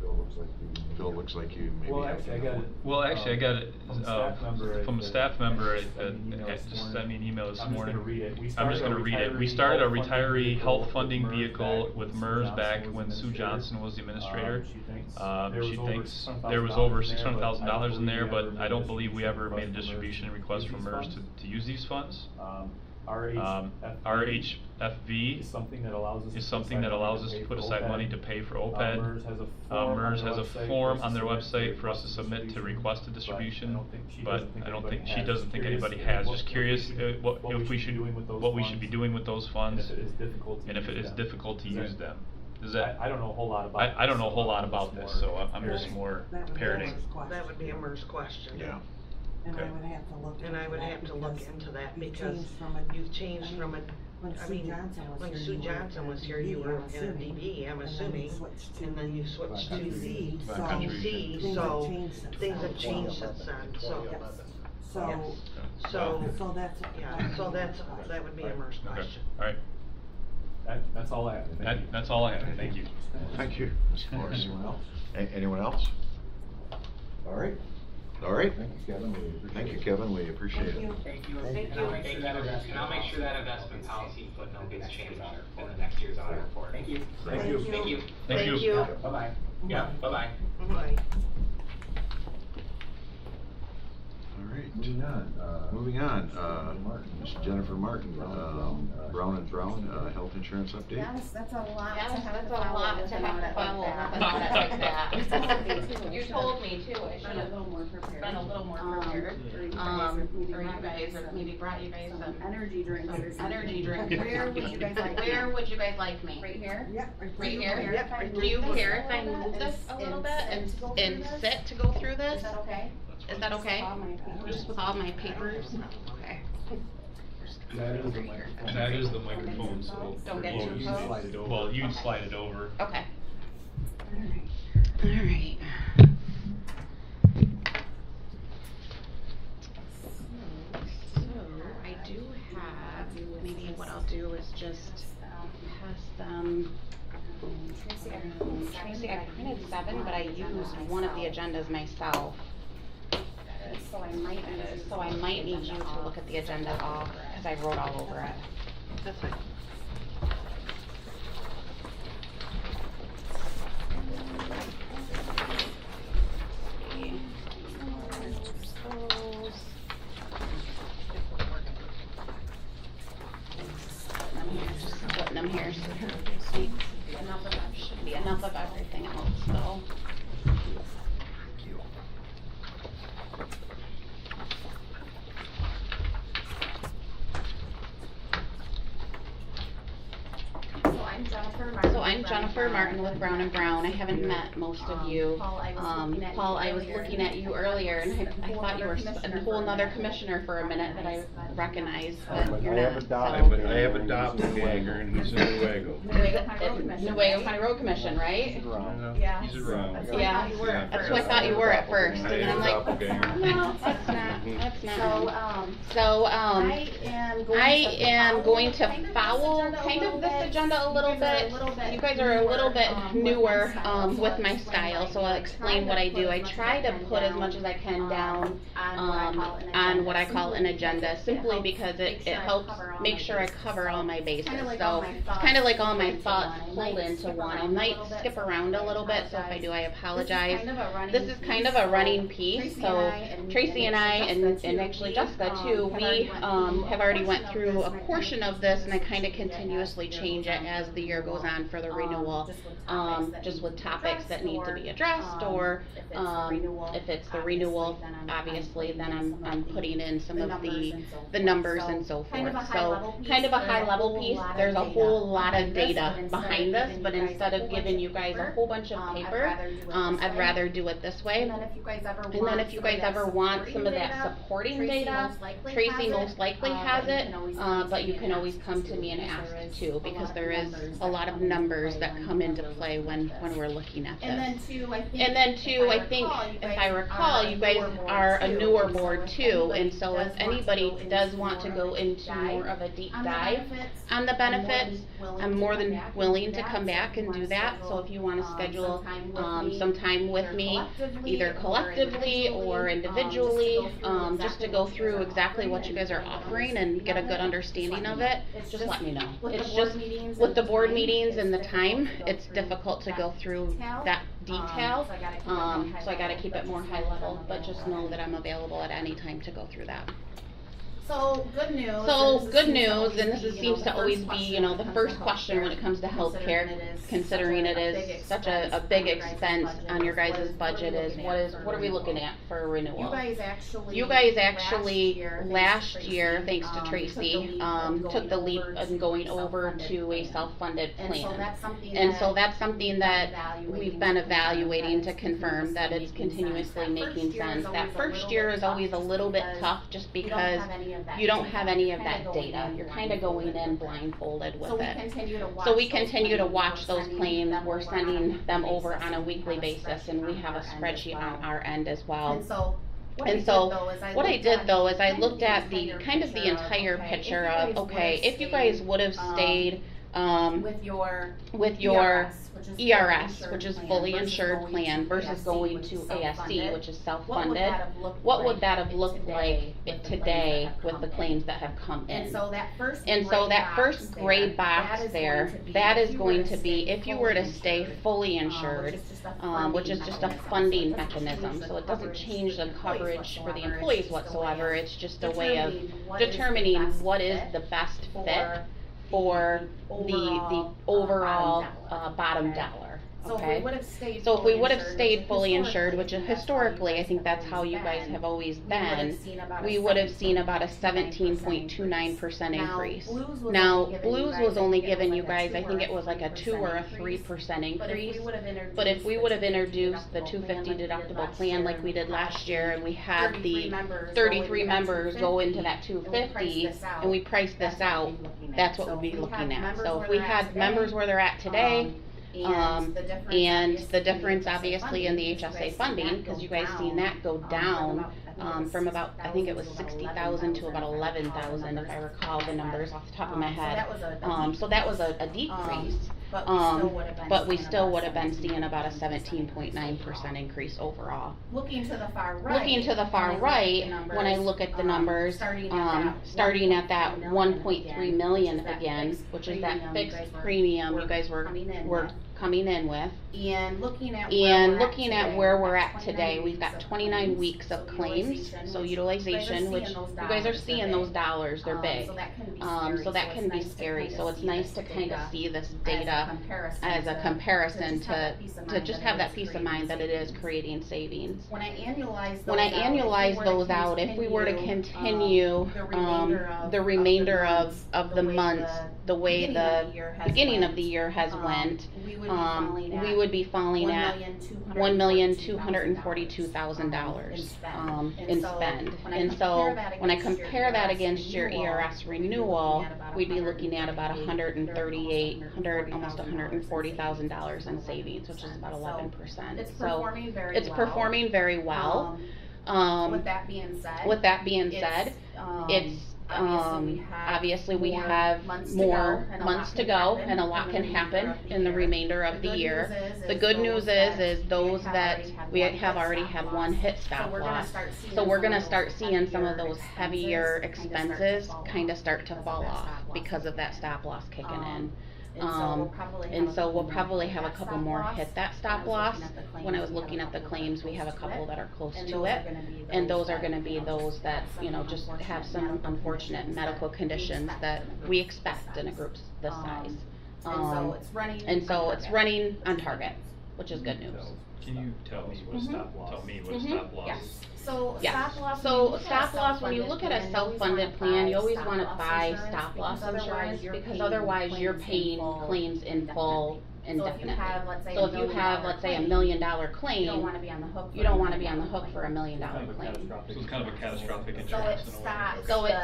Phil looks like you maybe. Well, actually, I got it. From a staff member that just sent me an email this morning. I'm just gonna read it. We started a retiree health funding vehicle with MERS back when Sue Johnson was the administrator. She thinks there was over $600,000 in there, but I don't believe we ever made a distribution request from MERS to use these funds. RHFV is something that allows us to put aside money to pay for OPED. MERS has a form on their website for us to submit to request a distribution, but she doesn't think anybody has. Just curious what we should be doing with those funds, and if it is difficult to use them. Does that? I don't know a whole lot about. I don't know a whole lot about this, so I'm just more parroting. That would be a MERS question. Yeah. And Okay. I would have to look into that. And I would have to look into that because you've changed from a, when Sue Johnson was here, you were in a DB, I'm assuming, and then you switched to the DC, so things have changed since then, so. So that's, that would be a MERS Okay. question. All right. That's all I have. Thank you. That's all I have. Thank you. Thank you, Mr. Morris. Anyone else? Anyone else? All right. All right. Thank you, Kevin. We appreciate Thank you, it. Kevin. We appreciate it. Thank you. And I'll make sure that investment policy footnote gets changed in the next year's audit report. Thank you. Thank you. Thank you. Bye-bye. Yeah, bye-bye. Bye. All right. Moving on. Ms. Jennifer Martin, Brown and Brown, health insurance update. Yes, that's a lot to Yes, have that's to a follow lot with to an have audit to follow like with that. an audit like that. You told me too. You told me too, I should have Been a little more prepared. been a little more prepared. Or you guys, or maybe brought you guys some energy drinks. energy drinks. Where would you guys like me? Where would you guys like me? Right here? Yeah. Right here? Yep. Do you care if I move this a little bit and sit to go through this? Is that okay? Is that okay? All my papers. Just with all my papers? Okay. That is the microphone. That is the microphone, so. Don't get Well, too you close. slide it over. Well, you'd slide it over. Okay. Alright. So, I do have, maybe what I'll do is just pass them. Tracy, I printed 7, but I used one of the agendas myself. So I might need you to look at the agenda all, because I wrote all over it. That's fine. Putting them here, so should be enough of everything else, though. So I'm Jennifer Martin with Brown and Brown. I haven't met most of you. Paul, I was looking at you earlier, and I thought you were a whole nother commissioner for a minute that I recognized, but you're not. I have adopted Gagger, and he's a Newego. Newego County Road Commission, right? Yeah. He's around. Yeah, that's who I thought you were at first, and then I'm like, no, that's not. So, I am going to follow kind of this agenda a little bit. You guys are a little bit newer with my style, so I'll explain what I do. I try to put as much as I can down on what I call an agenda, simply because it helps make sure I cover all my bases. So it's kind of like all my thoughts pulled into one. I might skip around a little bit, so if I do, I apologize. This is kind of a running piece, so Tracy and I, and actually Jessica too, we have already went through a portion of this, and I kind of continuously change it as the year goes on for the renewal, just with topics that need to be addressed, or if it's the renewal, obviously, then I'm putting in some of the numbers and so forth. So kind of a high level piece. There's a whole lot of data behind this, but instead of giving you guys a whole bunch of paper, I'd rather do it this way. And then if you guys ever want some of that supporting data, Tracy most likely has it, but you can always come to me and ask too, because there is a lot of numbers that come into play when we're looking at this. And then two, I think, if I recall, you guys are a newer board too, and so if anybody does want to go into more of a deep dive on the benefits, I'm more than willing to come back and do that. So if you want to schedule some time with me, either collectively or individually, just to go through exactly what you guys are offering and get a good understanding of it, just let me know. It's just with the board meetings and the time, it's difficult to go through that detail, so I gotta keep it more high level, but just know that I'm available at any time to go through that. So good news. And this seems to always be, the first question when it comes to healthcare, considering it is such a big expense on your guys' budget, is what are we looking at for a renewal? You guys actually last year, thanks to Tracy, took the leap in going over to a self-funded plan. And so that's something that we've been evaluating to confirm that it's continuously making sense. That first year is always a little bit tough, just because you don't have any of that data. You're kind of going in blindfolded with it. So we continue to watch those claims. We're sending them over on a weekly basis, and we have a spreadsheet on our end as well. And so what I did though is I looked at the kind of the entire picture of, okay, if you guys would have stayed with your ERS, which is fully insured plan, versus going to ASC, which is self-funded, what would that have looked like today with the claims that have come in? And so that first gray box there, that is going to be if you were to stay fully insured, which is just a funding mechanism. So it doesn't change the coverage for the employees whatsoever. It's just a way of determining what is the best fit for the overall bottom dollar. So if we okay? would have stayed So if we fully would have insured, stayed which fully insured, which historically, historically, I think that's how you guys have always we would have been, seen about a we would have seen 17.29% about a 17.29% Now, increase. Blues was Now, only giving you Blues guys, was I only think it was giving you like a guys, I 2 think or it was like a 2 or a 3% 3% But if we increase. would have introduced But if we the would have 250 introduced the deductible 250 plan like we did deductible last plan year like we did last year, and we had 33 the members 33 go members into go that into that 250, 250, and we priced this out, that's what we'd be looking at. So if we had members where they're at today, and the difference obviously in the HSA funding, because you guys seen that go down from about, I think it was 60,000 to about 11,000, if I recall the numbers off the top of my head. So that was a decrease. But we still would have been seeing about a 17.9% increase overall. Looking to the far right, when I look at the numbers, starting at that 1.3 million again, which is that fixed premium you guys were coming in with. And looking at where we're at today, we've got 29 weeks of claims, so utilization, which you guys are seeing those dollars, they're big. So that can be scary. So it's nice to kind of see this data as a comparison to just have that peace of mind that it is creating savings. When I annualize those out, if we were to continue the remainder of the months, the way the beginning of the year has went, we would be falling at $1,242,000 in spend. And so when I compare that against your ERS renewal, we'd be looking at about almost $140,000 in savings, which is about 11%. So it's performing very well. With that being said, it's obviously we have more months to go, and a lot can happen in the remainder of the year. The good news is those that we have already have one hit stop loss. So we're gonna start seeing some of those heavier expenses kind of start to fall off because of that stop loss kicking in. And so we'll probably have a couple more hit that stop loss. When I was looking at the claims, we have a couple that are close to it, and those are going to be those that, you know, just have some unfortunate medical conditions that we expect in a group this size. And so it's running on target, which is good news. Can you tell me what a stop loss is? So stop loss, when you look at a self-funded plan, you always want to buy stop loss insurance, because otherwise you're paying claims in full indefinitely. So if you have, let's say, $1 million claim, you don't want to be on the hook for $1 million claim. So it's kind of a catastrophic insurance in a way. So it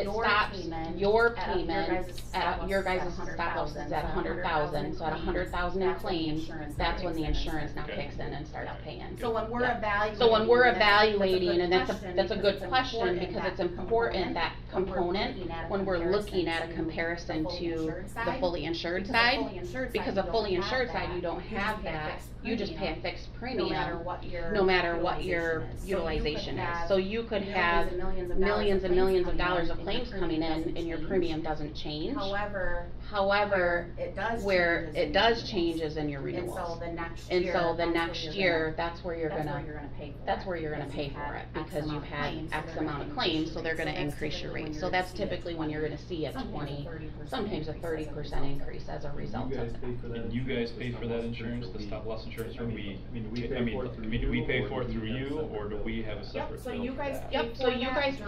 stops your payment at your guys' stop loss is at 100,000. So at 100,000 in claims, that's when the insurance now kicks in and starts paying. So when we're evaluating, and that's a good question, because it's important, that component, when we're looking at a comparison to the fully insured side. Because a fully insured side, you don't have that, you just pay a fixed premium, no matter what your utilization is. So you could have millions and millions of dollars of claims coming in, and your premium doesn't change. However, where it does change is in your renewals. And so the next year, that's where you're gonna pay for it, because you've had X amount of claims, so they're gonna increase your rate. So that's typically when you're gonna see a 20, sometimes a 30% increase as a result of that. And you guys pay for that insurance, the stop loss insurance, or do we pay for it through you, or do we have a separate bill? So you guys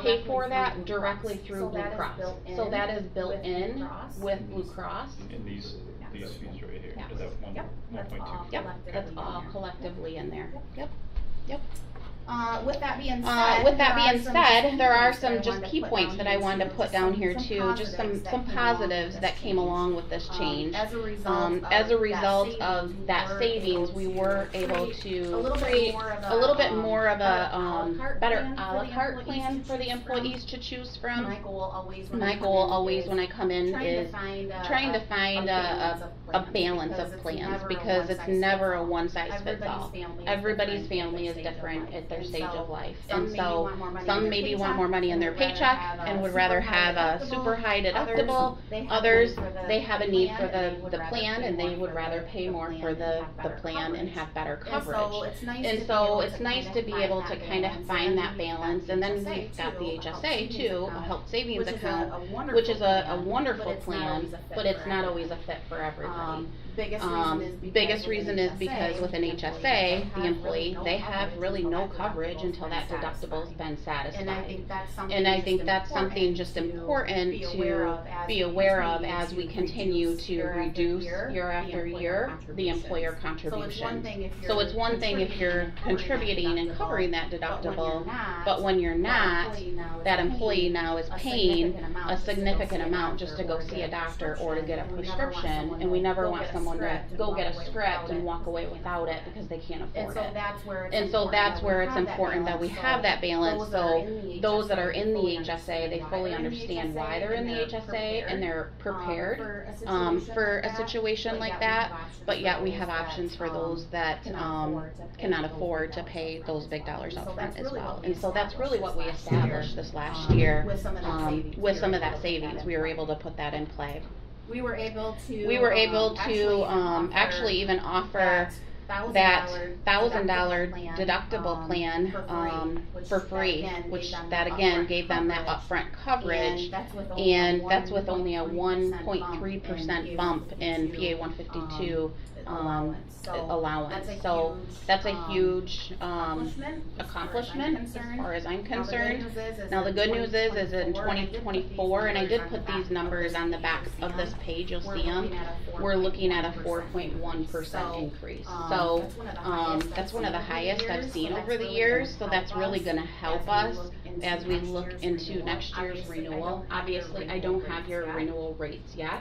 pay for that directly through Blue Cross. So that is built in with Blue Cross. And these fees right here, is that 1.2? Yep, that's all collectively in there. Yep. With that being said, there are some just key points that I wanted to put down here too, just some positives that came along with this change. As a result of that savings, we were able to create a little bit more of a better a la carte plan for the employees to choose from. My goal always when I come in is trying to find a balance of plans, because it's never a one size fits all. Everybody's family is different at their stage of life, and so some maybe want more money in their paycheck and would rather have a super high deductible. Others, they have a need for the plan, and they would rather pay more for the plan and have better coverage. And so it's nice to be able to kind of find that balance. And then we've got the HSA too, a health savings account, which is a wonderful plan, but it's not always a fit for everybody. Biggest reason is because with an HSA, the employee, they have really no coverage until that deductible's been satisfied. And I think that's something just important to be aware of as we continue to reduce year after year the employer contribution. So it's one thing if you're contributing and covering that deductible, but when you're not, that employee now is paying a significant amount just to go see a doctor or to get a prescription, and we never want someone to go get a script and walk away without it because they can't afford it. And so that's where it's important that we have that balance, so those that are in the HSA, they fully understand why they're in the HSA and they're prepared for a situation like that, but yet we have options for those that cannot afford to pay those big dollars up front as well. And so that's really what we established this last year with some of that savings. We were able to put that in play. We were able to actually even offer that $1,000 deductible plan for free, which that again gave them that upfront coverage, and that's with only a 1.3% bump in PA 152 allowance. So that's a huge accomplishment as far as I'm concerned. Now the good news is in 2024, and I did put these numbers on the back of this page, you'll see them, we're looking at a 4.1% increase. So that's one of the highest I've seen over the years, so that's really going to help us as we look into next year's renewal. Obviously, I don't have your renewal rates yet.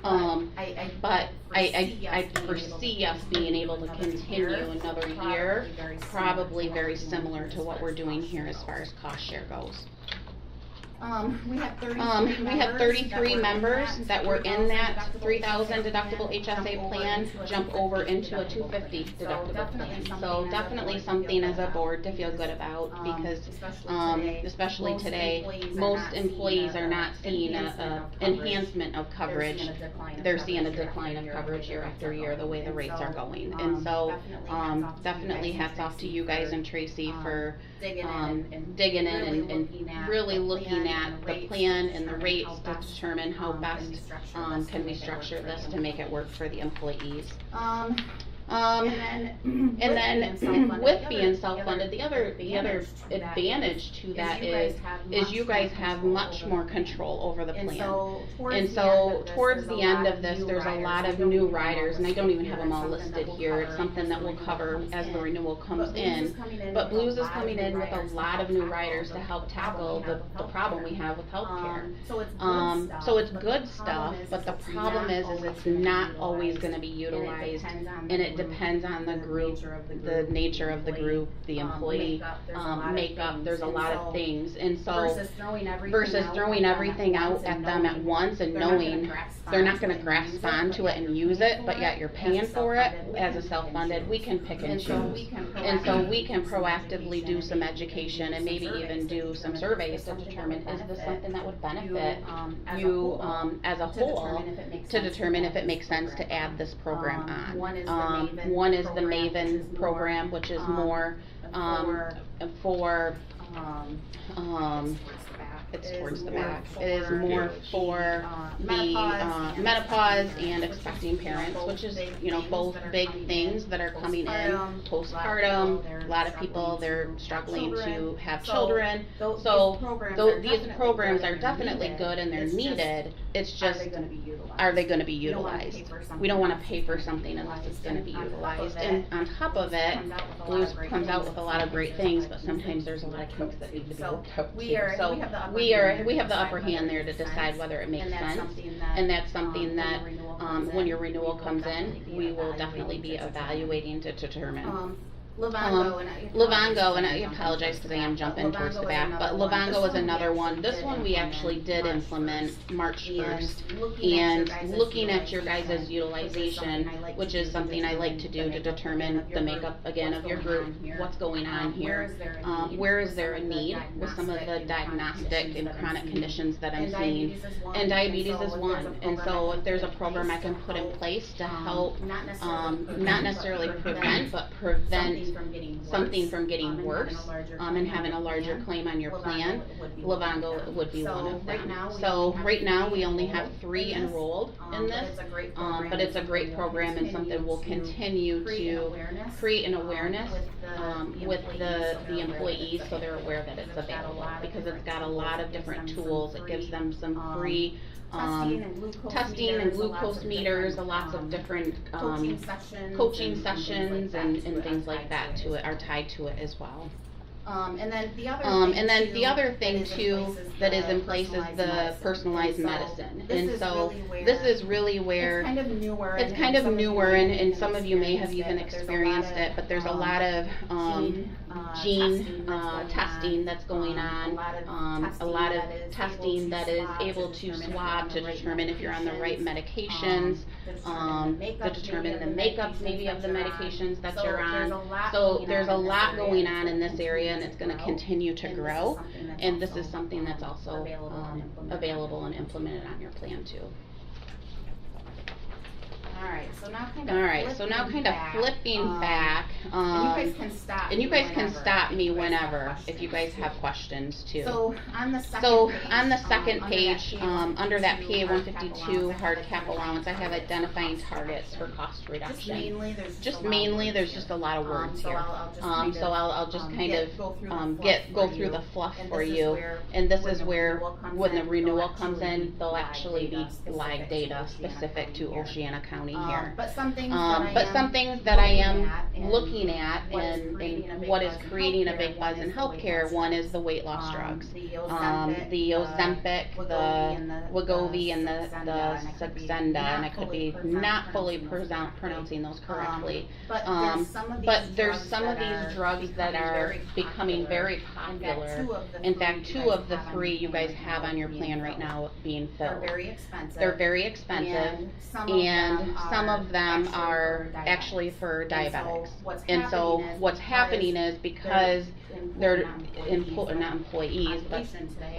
But I foresee us being able to continue another year, probably very similar to what we're doing here as far as cost share goes. We had 33 members that were in that 3,000 deductible HSA plan jump over into a 250 deductible plan. So definitely something as a board to feel good about, because especially today, most employees are not seeing an enhancement of coverage. They're seeing a decline of coverage year after year the way the rates are going. And so definitely hats off to you guys and Tracy for digging in and really looking at the plan and the rates to determine how best can we structure this to make it work for the employees. And then with being self-funded, the other advantage to that is you guys have much more control over the plan. And so towards the end of this, there's a lot of new riders, and I don't even have them all listed here. It's something that we'll cover as the renewal comes in. But Blues is coming in with a lot of new riders to help tackle the problem we have with healthcare. So it's good stuff, but the problem is it's not always going to be utilized, and it depends on the group, the nature of the group, the employee makeup. There's a lot of things, and so versus throwing everything out at them at once and knowing they're not going to grasp onto it and use it, but yet you're paying for it as a self-funded, we can pick and choose. And so we can proactively do some education and maybe even do some surveys to determine, is this something that would benefit you as a whole, to determine if it makes sense to add this program on. One is the Maven program, which is more for it's towards the back. It is more for the menopause and expecting parents, which is, you know, both big things that are coming in postpartum. A lot of people, they're struggling to have children. So these programs are definitely good and they're needed. It's just, are they going to be utilized? We don't want to pay for something unless it's going to be utilized. And on top of it, Blues comes out with a lot of great things, but sometimes there's a lot of kinks that need to be worked out too. So we have the upper hand there to decide whether it makes sense, and that's something that when your renewal comes in, we will definitely be evaluating to determine. Livongo, and I apologize because I am jumping towards the back, but Livongo is another one. This one we actually did implement March 1st, and looking at your guys' utilization, which is something I like to do to determine the makeup, again, of your group, what's going on here, where is there a need with some of the diagnostic and chronic conditions that I'm seeing, and diabetes is one. And so if there's a program I can put in place to help, not necessarily prevent, but prevent something from getting worse, and having a larger claim on your plan, Livongo would be one of them. So right now, we only have 3 enrolled in this, but it's a great program and something we'll continue to create an awareness with the employees, so they're aware that it's available, because it's got a lot of different tools. It gives them some free testing and glucose meters, lots of different coaching sessions and things like that to it are tied to it as well. And then the other thing too that is in place is the personalized medicine. And so this is really where it's kind of newer and some of you may have even experienced it, but there's a lot of gene testing that's going on, a lot of testing that is able to swab to determine if you're on the right medications, to determine the makeup maybe of the medications that you're on. So there's a lot going on in this area, and it's going to continue to grow, and this is something that's also available and implemented on your plan too. Alright, so now kind of flipping back, and you guys can stop me whenever if you guys have questions too. So on the second page, under that PA 152 hard cap allowance, I have identifying targets for cost reduction. Mainly, there's just a lot of words here. So I'll just kind of go through the fluff for you, and this is where when the renewal comes in, there'll actually be live data specific to Oceana County here. But some things that I am looking at and what is creating a big buzz in healthcare, one is the weight loss drugs. The Ozempic, the Wegovy, and the Saxenda, and I could be not fully pronouncing those correctly. But there's some of these drugs that are becoming very popular. In fact, 2 of the 3 you guys have on your plan right now being filled. They're very expensive, and some of them are actually for diabetics. And so what's happening is, because they're not employees, but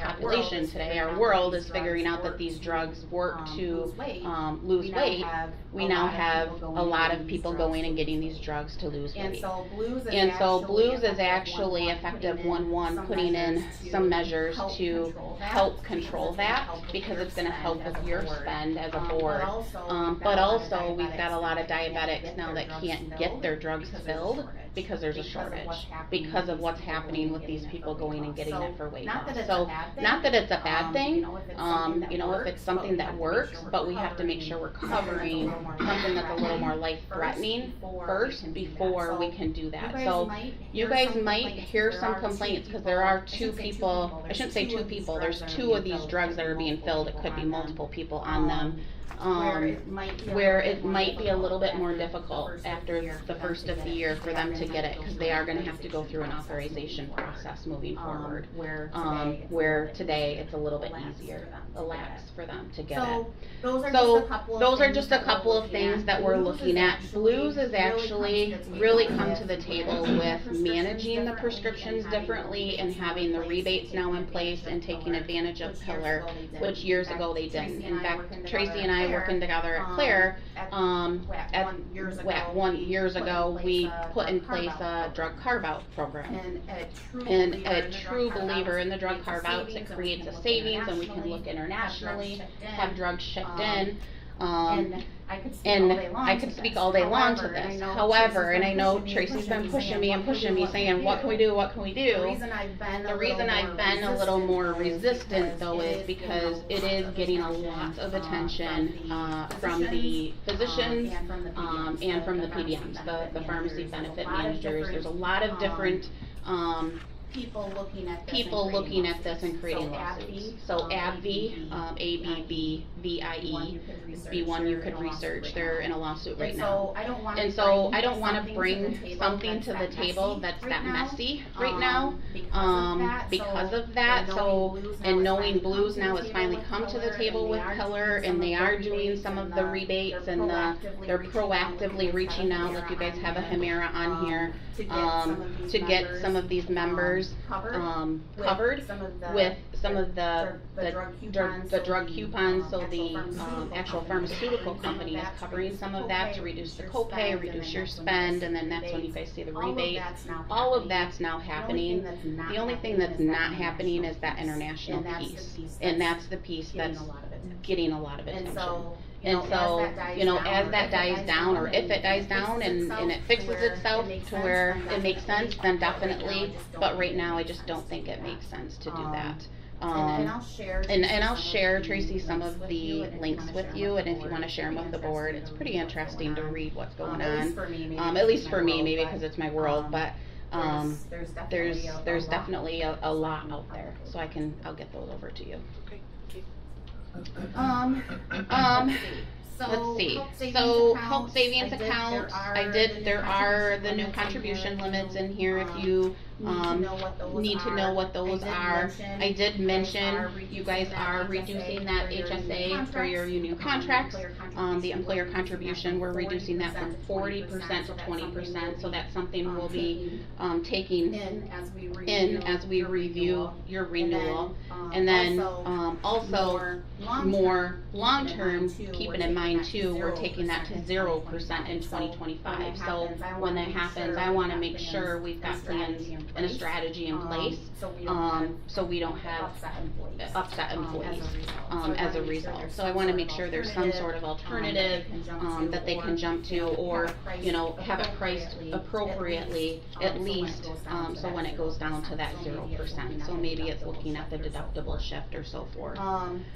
population today, our world is figuring out that these drugs work to lose weight. We now have a lot of people going and getting these drugs to lose weight. And so Blues is actually effective 1/1, putting in some measures to help control that, because it's going to help with your spend as a board. But also, we've got a lot of diabetics now that can't get their drugs filled because there's a shortage, because of what's happening with these people going and getting it for weight loss. So not that it's a bad thing, if it's something that works, but we have to make sure we're covering something that's a little more life-threatening first before we can do that. So you guys might hear some complaints, because there are 2 people, I shouldn't say 2 people, there's 2 of these drugs that are being filled. It could be multiple people on them. Where it might be a little bit more difficult after the first of the year for them to get it, because they are going to have to go through an authorization process moving forward, where today it's a little bit easier, lax for them to get it. So those are just a couple of things that we're looking at. Blues is actually really come to the table with managing the prescriptions differently and having the rebates now in place and taking advantage of Pillar, which years ago they didn't. In fact, Tracy and I working together at Claire, years ago, we put in place a drug carve-out program. And a true believer in the drug carve-outs, it creates a savings, and we can look internationally, have drugs shipped in. And I could speak all day long to this. However, and I know Tracy's been pushing me, saying, what can we do, what can we do? The reason I've been a little more resistant, though, is because it is getting a lot of attention from the physicians and from the PBMs, the pharmacy benefit managers. There's a lot of different people looking at this and creating lawsuits. So AbbVie, AbbVie is be one you could research. They're in a lawsuit right now. And so I don't want to bring something to the table that's that messy right now because of that. So, and knowing Blues now has finally come to the table with Pillar, and they are doing some of the rebates, and they're proactively reaching out. Like, you guys have a Humira on here to get some of these members stores, covered with some of the drug coupons, so the, actual pharmaceutical company is covering some of that to reduce the copay, reduce your spend, and then that's when you guys see the rebate. All of that's now happening. The only thing that's not happening is that international piece, and that's the piece that's getting a lot of attention. And so, you know, as that dies down, or if it dies down and it fixes itself to where it makes sense, then definitely, but right now I just don't think it makes sense to do that. And I'll share, Tracy, some of the links with you, and if you want to share them with the board, it's pretty interesting to read what's going on. At least for me, maybe because it's my world, but there's definitely a lot out there, so I'll get those over to you. Let's see. So health savings account, there are the new contribution limits in here if you need to know what those are. I did mention you guys are reducing that HSA for your union contracts. The employer contribution, we're reducing that from 40% to 20%, so that's something we'll be taking in as we review your renewal. And then also more long-term, keeping in mind too, we're taking that to 0% in 2025. So when that happens, I want to make sure we've got plans and a strategy in place, so we don't have upset employees as a result. So I want to make sure there's some sort of alternative that they can jump to, or you know, have it priced appropriately at least, so when it goes down to that 0%. So maybe it's looking at the deductible shift or so forth.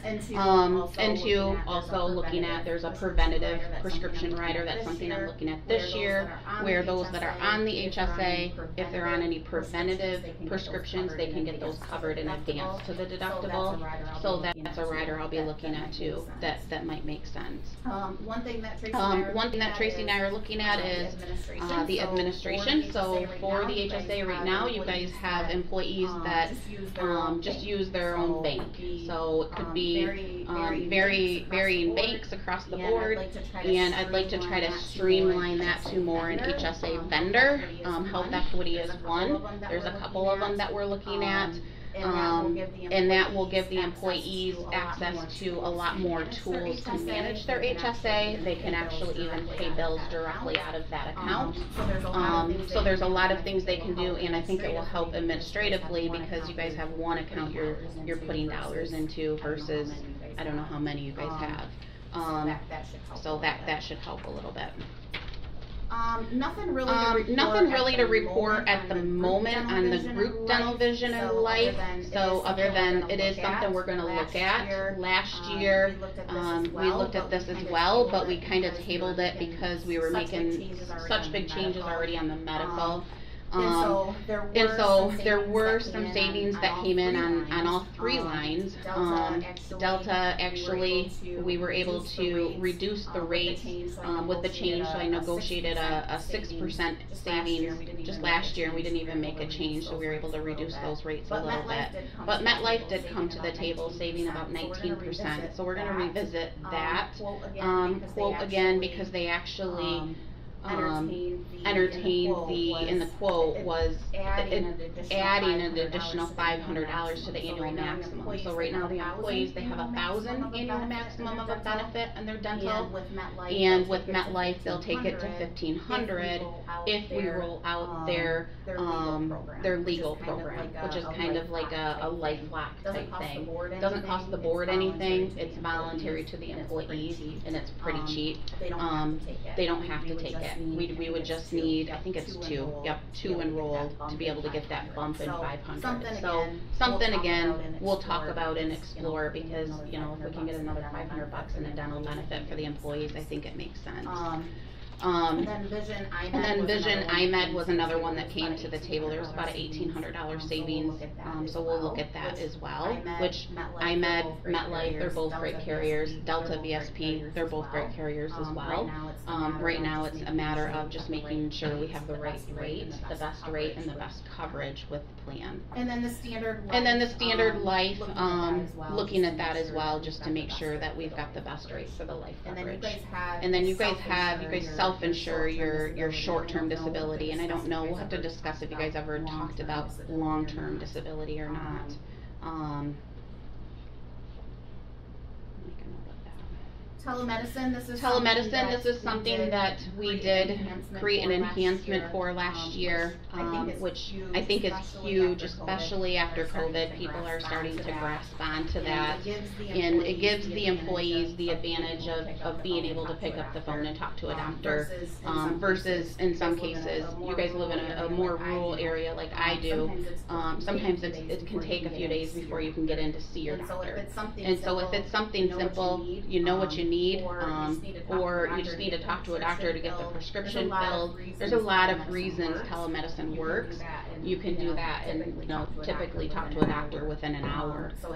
And two, also looking at, there's a preventative prescription rider. That's something I'm looking at this year, where those that are on the HSA, if they're on any preventative prescriptions, they can get those covered in advance to the deductible. So that's a rider I'll be looking at too, that might make sense. One thing that Tracy and I are looking at is the administration. So for the HSA right now, you guys have employees that just use their own bank. So it could be varying banks across the board, and I'd like to try to streamline that to more an HSA vendor. Health Equity is one. There's a couple of them that we're looking at. And that will give the employees access to a lot more tools to manage their HSA. They can actually even pay bills directly out of that account. So there's a lot of things they can do, and I think it will help administratively, because you guys have one account you're putting dollars into versus I don't know how many you guys have. So that should help a little bit. Nothing really to report at the moment on the group dental, vision, and life. So other than it is something we're going to look at. Last year we looked at this as well, but we kind of tabled it because we were making such big changes already on the medical. And so there were some savings that came in on all three lines. Delta, actually, we were able to reduce the rate with the change, so I negotiated a 6% savings just last year, and we didn't even make a change, so we were able to reduce those rates a little bit. But MetLife did come to the table, saving about 19%, so we're going to revisit that quote again, because they actually entertained in the quote was adding an additional $500 to the annual maximum. So right now the employees, they have 1,000 annual maximum of a benefit in their dental, and with MetLife they'll take it to 1,500 if we roll out their legal program, which is kind of like a LifeLock type thing. Doesn't cost the board anything, it's voluntary to the employees, and it's pretty cheap. They don't have to take it. We would just need, I think it's two enrolled to be able to get that bump in 500. So something again we'll talk about and explore, because you know, if we can get another $500 in a dental benefit for the employees, I think it makes sense. And then Vision IMED was another one that came to the table. There was about an $1,800 savings, so we'll look at that as well. Which IMED, MetLife, they're both great carriers. Delta, VSP, they're both great carriers as well. Right now it's a matter of just making sure we have the right rate, the best rate, and the best coverage with the plan. And then the standard life, looking at that as well, just to make sure that we've got the best rate for the life coverage. And then you guys self-insure your short-term disability, and I don't know, we'll have to discuss if you guys ever talked about long-term disability or not. Telemedicine, this is something that we did create an enhancement for last year, which I think is huge, especially after COVID. People are starting to grasp onto that, and it gives the employees the advantage of being able to pick up the phone and talk to a doctor, versus in some cases, you guys live in a more rural area like I do, sometimes it can take a few days before you can get in to see your doctor. And so if it's something simple, you know what you need, or you just need to talk to a doctor to get the prescription filled. There's a lot of reasons telemedicine works. You can do that and typically talk to a doctor within an hour. So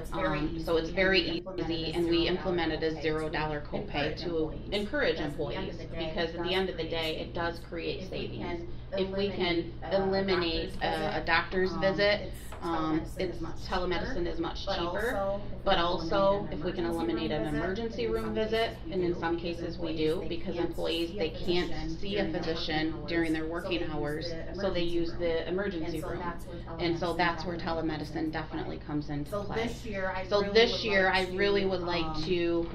it's very easy, and we implemented a $0 copay to encourage employees, because at the end of the day, it does create savings. If we can eliminate a doctor's visit, telemedicine is much cheaper, but also if we can eliminate an emergency room visit, and in some cases we do, because employees, they can't see a physician during their working hours, so they use the emergency room, and so that's where telemedicine definitely comes into play. So this year I really would like to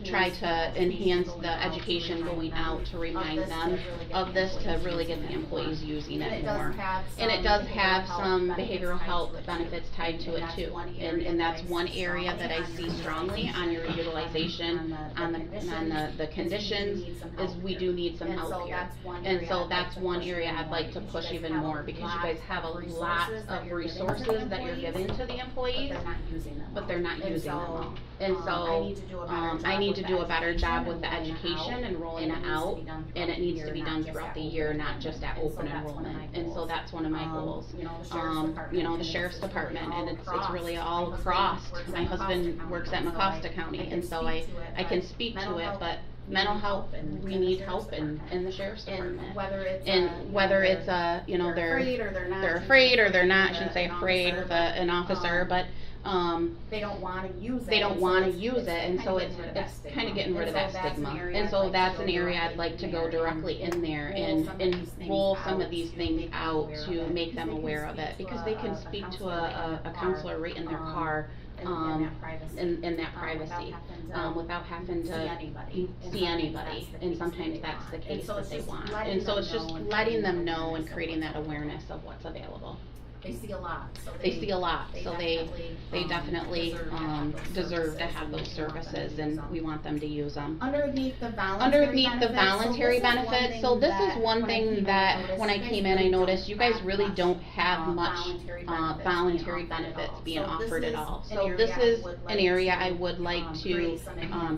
try to enhance the education going out to remind them of this, to really get the employees using it more. And it does have some behavioral health benefits tied to it too, and that's one area that I see strongly on your utilization, on the conditions, is we do need some help here. And so that's one area I'd like to push even more, because you guys have a lot of resources that you're giving to the employees, but they're not using them all. And so I need to do a better job with the education and rolling it out, and it needs to be done throughout the year, not just at open enrollment. And so that's one of my goals. The sheriff's department, and it's really all across. My husband works at Mecosta County, and so I can speak to it, but mental health, we need help in the sheriff's department. And whether it's they're afraid or they're not, I shouldn't say afraid with an officer, but they don't want to use it, and so it's kind of getting rid of that stigma. And so that's an area I'd like to go directly in there and roll some of these things out to make them aware of it, because they can speak to a counselor right in their car, in that privacy, without having to see anybody, and sometimes that's the case that they want. And so it's just letting them know and creating that awareness of what's available. They see a lot. So they definitely deserve to have those services, and we want them to use them. Underneath the voluntary benefits, so this is one thing that when I came in I noticed you guys really don't have much voluntary benefits being offered at all. So this is an area I would like to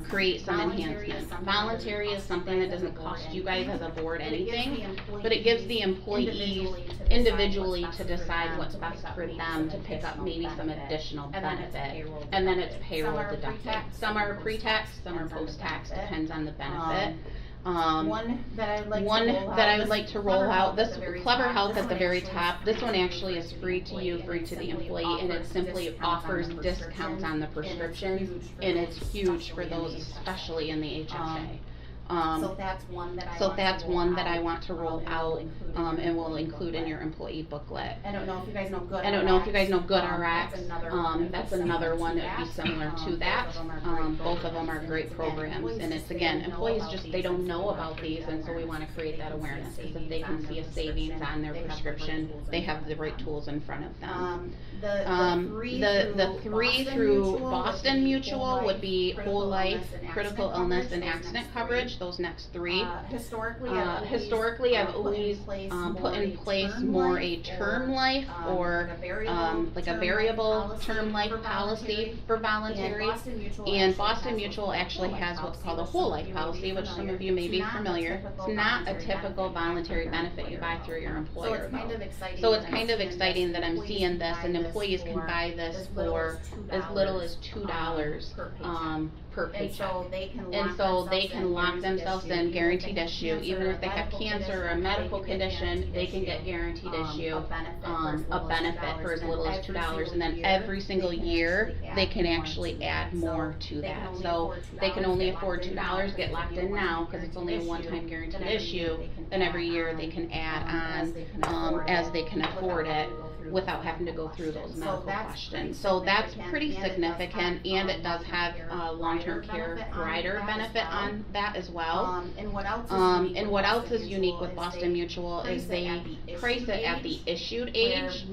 create some enhancements. Voluntary is something that doesn't cost you guys as a board anything, but it gives the employees individually to decide what's best for them to pick up maybe some additional benefit, and then it's payroll deducted. Some are pre-tax, some are post-tax, depends on the benefit. One that I would like to roll out, this Clever Health at the very top. This one actually is free to you, free to the employee, and it simply offers discounts on the prescriptions, and it's huge for those, especially in the HSA. So that's one that I want to roll out, and we'll include in your employee booklet. I don't know if you guys know Good. I don't know if you guys know GoodRx. That's another one that would be similar to that. Both of them are great programs, and it's, again, employees just, they don't know about these, and so we want to create that awareness, because if they can see a savings on their prescription, they have the right tools in front of them. The three through Boston Mutual would be whole life, critical illness, and accident coverage. Those next three. Historically, I've always put in place more a term life, or like a variable term life policy for voluntary. And Boston Mutual actually has what's called a whole life policy, which some of you may be familiar. It's not a typical voluntary benefit you buy through your employer, so it's kind of exciting that I'm seeing this, and employees can buy this for as little as $2 per paycheck. And so they can lock themselves in, guaranteed issue, even if they have cancer or a medical condition, they can get guaranteed issue, a benefit for as little as $2, and then every single year, they can actually add more to that. So they can only afford $2, get locked in now, because it's only a one-time guaranteed issue, and every year they can add on, as they can afford it, without having to go through those medical questions. So that's pretty significant, and it does have a long-term care rider benefit on that as well. And what else is unique with Boston Mutual is they price it at the issued age,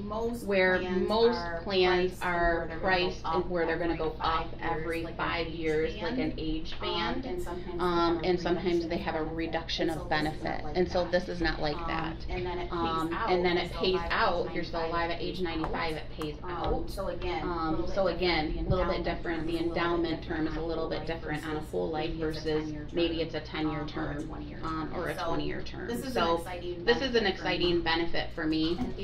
where most plans are priced where they're gonna go up every 5 years, like an age band, and sometimes they have a reduction of benefit, and so this is not like that. And then it pays out, if you're still alive at age 95, it pays out. So again, a little bit different. The endowment term is a little bit different on a whole life versus maybe it's a 10-year term, or a 20-year term. So this is an exciting benefit for me. And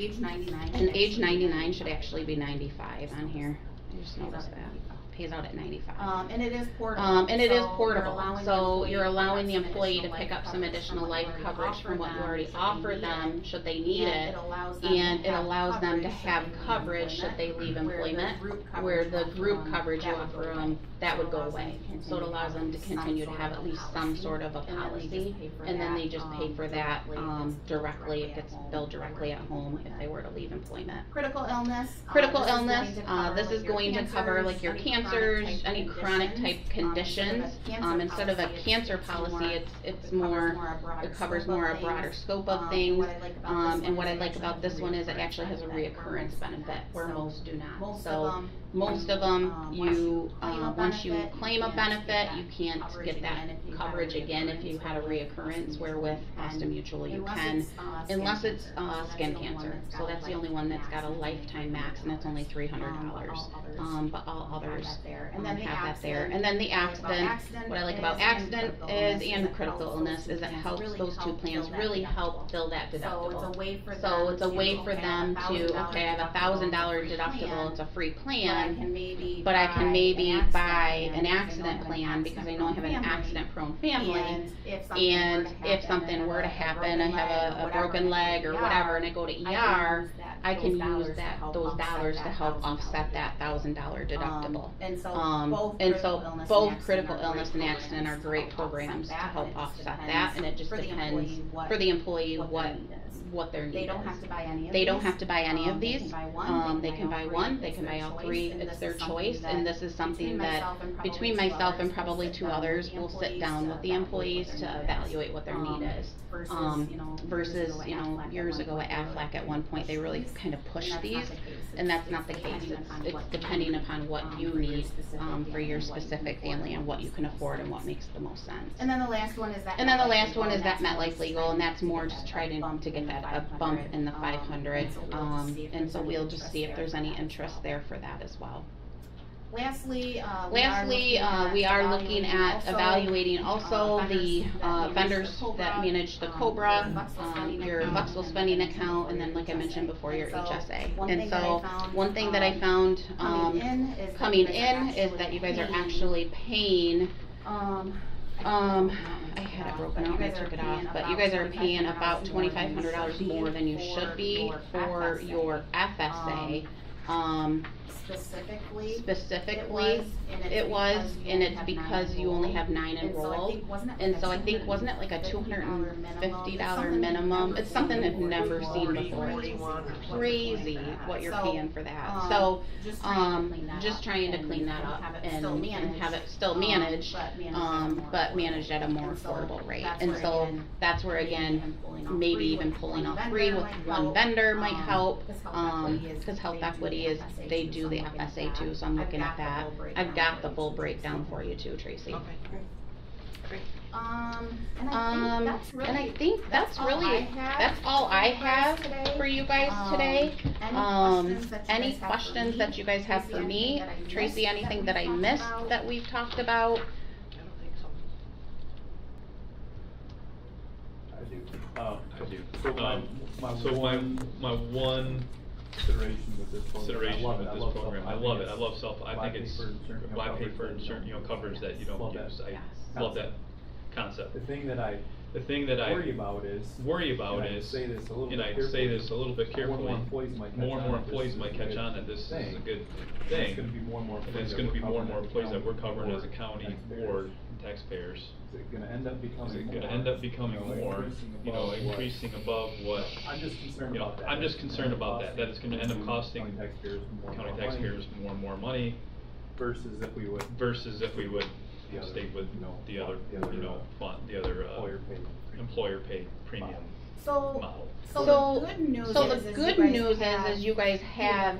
age 99 should actually be 95 on here. I just noticed that. Pays out at 95. And it is portable. So you're allowing the employee to pick up some additional life coverage from what you already offered them should they need it, and it allows them to have coverage should they leave employment, where the group coverage you offer them, that would go away. So it allows them to continue to have at least some sort of a policy, and then they just pay for that directly. It gets billed directly at home if they were to leave employment. Critical illness. This is going to cover like your cancer, any chronic type conditions. Instead of a cancer policy, it covers more a broader scope of things. And what I like about this one is it actually has a reoccurrence benefit, where most do not. So most of them, once you claim a benefit, you can't get that coverage again if you had a reoccurrence, where with Boston Mutual you can, unless it's skin cancer. So that's the only one that's got a lifetime max, and it's only $300. But all others have that there. And then the accident, what I like about accident is, and critical illness, is it helps those two plans really help fill that deductible. So it's a way for them to, okay, I have $1,000 deductible, it's a free plan, but I can maybe buy an accident plan because I know I have an accident-prone family, and if something were to happen, I have a broken leg or whatever, and I go to ER, I can use those dollars to help offset that $1,000 deductible. And so both critical illness and accident are great programs to help offset that, and it just depends for the employee what their need is. They don't have to buy any of these. They can buy one, they can buy all three. It's their choice, and this is something that between myself and probably two others, we'll sit down with the employees to evaluate what their need is. Versus, years ago at Aflac at one point, they really kind of pushed these, and that's not the case. It's depending upon what you need for your specific family and what you can afford and what makes the most sense. And then the last one is that MetLife Legal, and that's more just trying to get that a bump in the 500. And so we'll just see if there's any interest there for that as well. Lastly, we are looking at evaluating also the vendors that manage the COBRA, your flexible spending account, and then, like I mentioned before, your HSA. And so one thing that I found coming in is that you guys are actually paying, I had it broken out and I took it off, but you guys are paying about $2,500 more than you should be for your FSA. Specifically, it was, and it's because you only have 9 enrolled, and so I think, wasn't it like a $250 minimum? It's something I've never seen before. It's crazy what you're paying for that. So, just trying to clean that up and have it still managed, but managed at a more affordable rate. And so that's where, again, maybe even pulling all 3 with one vendor might help, because Health Equity they do the FSA too, so I'm looking at that. I've got the full breakdown for you too, Tracy. Okay, great. And I think that's really all I have for you guys today. Any questions that you guys have for me? Tracy, anything that I missed that we've talked about? I do. So my one consideration with this program. consideration I love with it. I this love program. I self- love it. think I love self, I why think it's, pay for certain, why pay coverage for that certain, coverage that you don't love that use. I love that concept. The thing that I worry about is, and I say this a little and bit I carefully, say this a little bit more carefully, and more employees might catch more and more on that employees this might is a catch good on that this is a thing. good And thing. it's gonna be more and more And employees it's that gonna be we're more and more covering employees that we're covering as a taxpayers. county board and taxpayers. Is it gonna end up becoming Is it more? gonna end up becoming more, increasing above what, I'm just concerned about that. I'm just concerned about that it's gonna end up costing county taxpayers more county money taxpayers more and more money versus if we would the other, stay with the other, fund, the other, employer paid premium model. So the good news is you guys have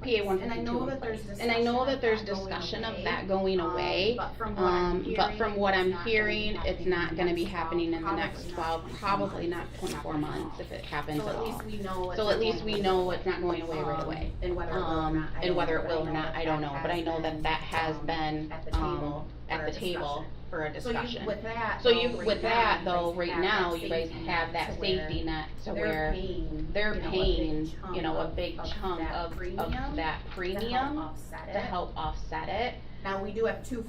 PA 152 in place. And I know that there's discussion of that going away, but from what I'm hearing, it's not gonna be happening in the next 12, probably not 24 months if it happens at all. So at least we know it's not going away right away. And whether it will or not, I don't know, but I know that that has been, at the table for a discussion. So with that though, right now, you guys have that safety net to where they're paying, a big chunk of that premium to help offset it. Now, we do have two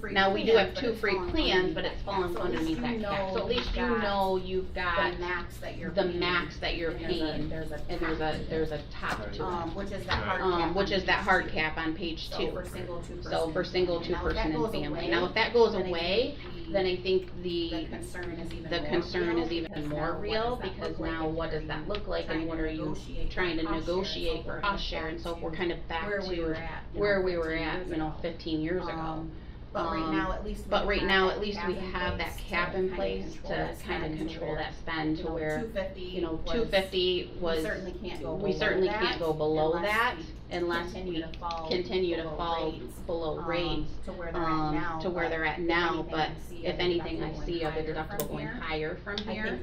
free plans, but it's falling underneath that cap. So at least you know you've got the max that you're paying. And there's a top to it. Which is that hard cap on page 2. So for single, 2-person and family. Now, if that goes away, then I think the concern is even more real, because now what does that look like, and what are you trying to negotiate for cost share? And so if we're kind of back to where we were at, 15 years ago. But right now, at least we have that cap in place to kind of control that spend to where, 250 was, we certainly can't go below that unless we continue to fall below rates, to where they're at now, but if anything, I see the deductible going higher from here.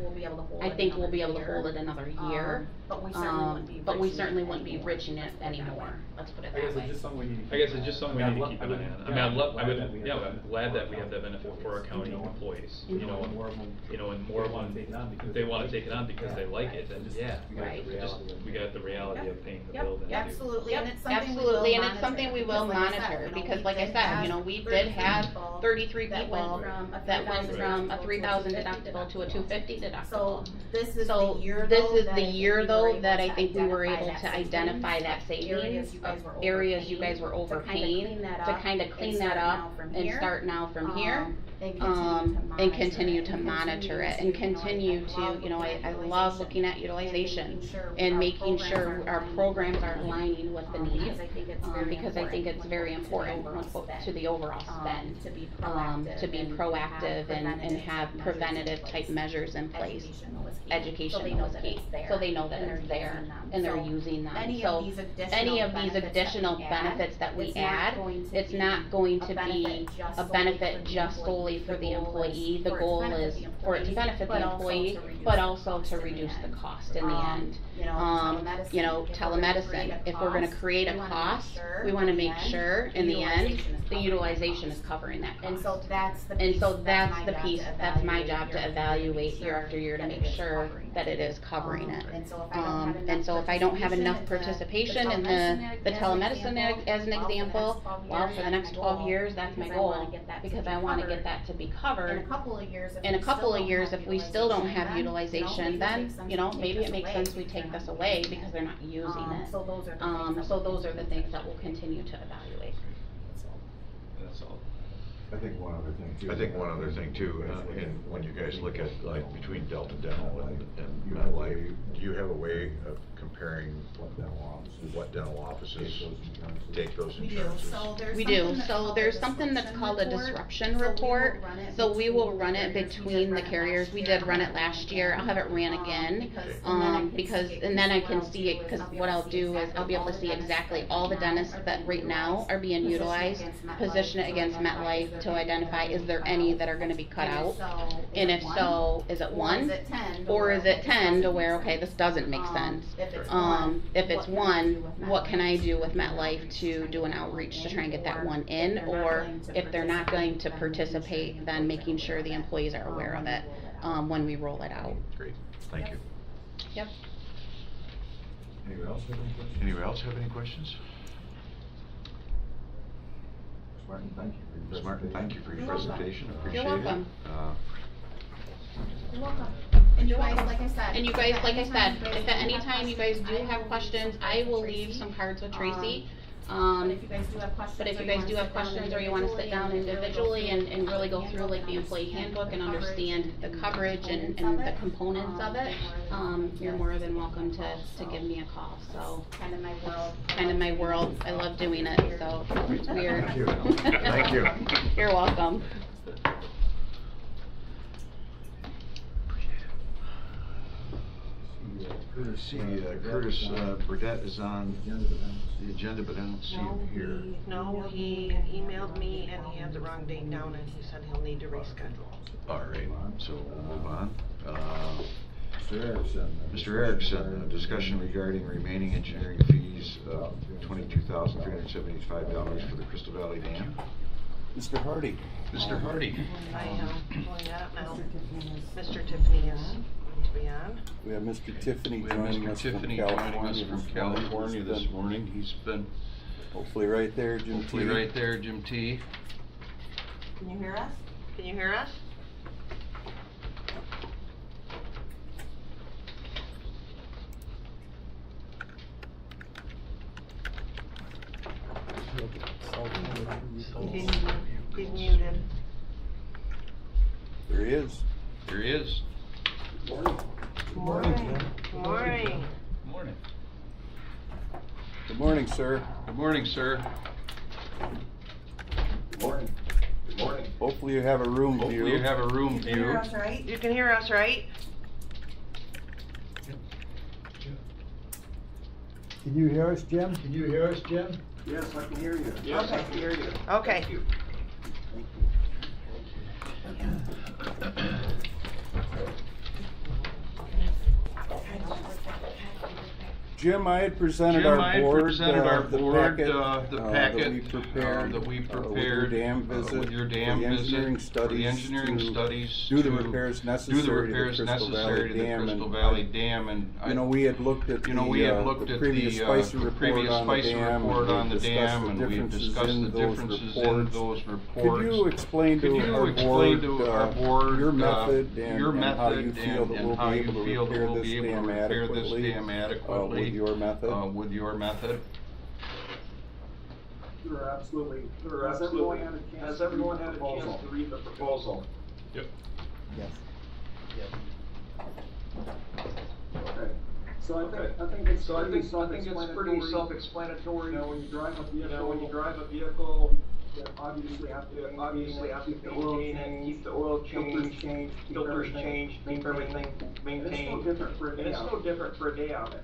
I think we'll be able to hold it another year, but we certainly wouldn't be reaching it anymore, let's put it that way. I guess it's just something we need to keep an eye on. I'm glad that we have that benefit for our county employees, and more of them, if they wanna take it on because they like it, then we got the reality of paying the bill. Absolutely, and it's something we will monitor, because like I said, we did have 33 people that went from a 3,000 deductible to a 250 deductible. So this is the year though that I think we were able to identify that savings of areas you guys were overpaying, to kind of clean that up and start now from here. And continue to monitor it, and continue to, I love looking at utilization and making sure our programs are aligning with the needs, because I think it's very important to the overall spend, to be proactive and have preventative type measures in place. Education was key, so they know that it's there and they're using them. So any of these additional benefits that we add, it's not going to be a benefit just solely for the employee. The goal is for it to benefit the employee, but also to reduce the cost in the end. Telemedicine, if we're gonna create a cost, we wanna make sure in the end, the utilization is covering that cost. And so that's the piece, that's my job to evaluate year after year to make sure that it is covering it. And so if I don't have enough participation in the telemedicine as an example, well, for the next 12 years, that's my goal, because I wanna get that to be covered. In a couple of years, if we still don't have utilization, then, maybe it makes sense we take this away because they're not using it. So those are the things that we'll continue to evaluate. That's all. I think one other thing too, and when you guys look at like between Delta Dental and MetLife, do you have a way of comparing what dental offices take those insurances? We do. So there's something that's called a disruption report. So we will run it between the carriers. We did run it last year. I'll have it ran again, and then I can see it, because what I'll do is I'll be able to see exactly all the dentists that right now are being utilized, position it against MetLife to identify, is there any that are going to be cut out, and if so, is it 1 or is it 10 to where, okay, this doesn't make sense. If it's 1, what can I do with MetLife to do an outreach to try and get that 1 in, or if they're not going to participate, then making sure the employees are aware of it when we roll it out. Great, thank you. Yep. Anybody else have any questions? Martin, thank you. Ms. Martin, thank you for your You're welcome. presentation, appreciate it. You're welcome. You're welcome. And you guys, like I said, if at any time you guys do have questions, I will leave some cards with Tracy. But if you guys do have questions or you want to sit down individually and really go through like the employee handbook and understand the coverage and the components of it, you're more than welcome to give me a call. So kind of my world. I love doing it. So it's weird. Thank you. Thank you. You're welcome. See, Curtis Burdette is on the agenda, but I don't see him here. No, he emailed me and he had the wrong date down and he said he'll need to reschedule. All right, so we'll move on. Mr. Erickson, discussion regarding remaining engineering fees of $22,375 for the Crystal Valley Dam. Mr. Hardy. Mr. Hardy. I am pulling that up now. Mr. Tiffany is going to be on. We have Mr. Tiffany We have joining Mr. us Tiffany from joining us from California this morning. He's been hopefully right there, Jim T. hopefully right there, Jim T. Can you hear us? Can you hear us? He's muted. There he is. There he is. Morning. Morning. Morning. Morning. Good morning, sir. Good morning, sir. Good morning. Good morning. Hopefully you have a room view. Hopefully you have a room You can hear view. us, right? You can hear us, right? Can you hear us, Jim? Can you hear us, Jim? Yes, I can hear you. Yes, I can hear you. Okay. Thank you. Jim, I had presented our board the packet that we prepared with your with dam your visit, engineering for the engineering studies, do the to repairs necessary do the repairs to the Crystal necessary to the Valley Dam. Crystal And Valley Dam, and you know, we had looked at the previous Spicer report on the dam, and we discussed the differences in those reports. Could you explain to our board your method and how you feel that we'll be able to repair this dam adequately with your method? Sure, absolutely. Has everyone had a chance to read the proposal? Yep. Yes. Okay. So I think it's pretty self-explanatory. You know, when you drive a vehicle, you obviously have to keep the oil changed, filters changed, keep everything maintained. It's no different for a day out.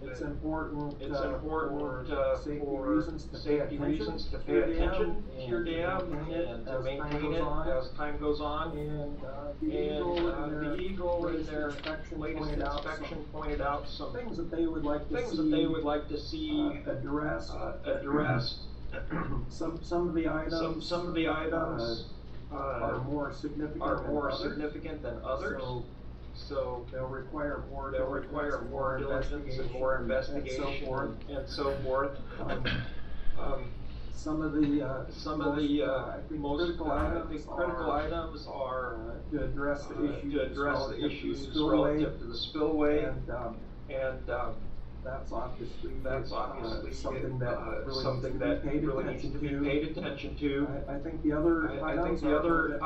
It's important for safety reasons to pay attention to your dam and maintain it as time goes on. And the Eagle in their latest inspection pointed out some things that they would like to see addressed. Some of the items are more significant than others. So they'll require more diligence and more investigation and so forth. Some of the most critical items are to address the issues relative to the spillway, and that's obviously something that really needs to be paid attention to. I think the other items are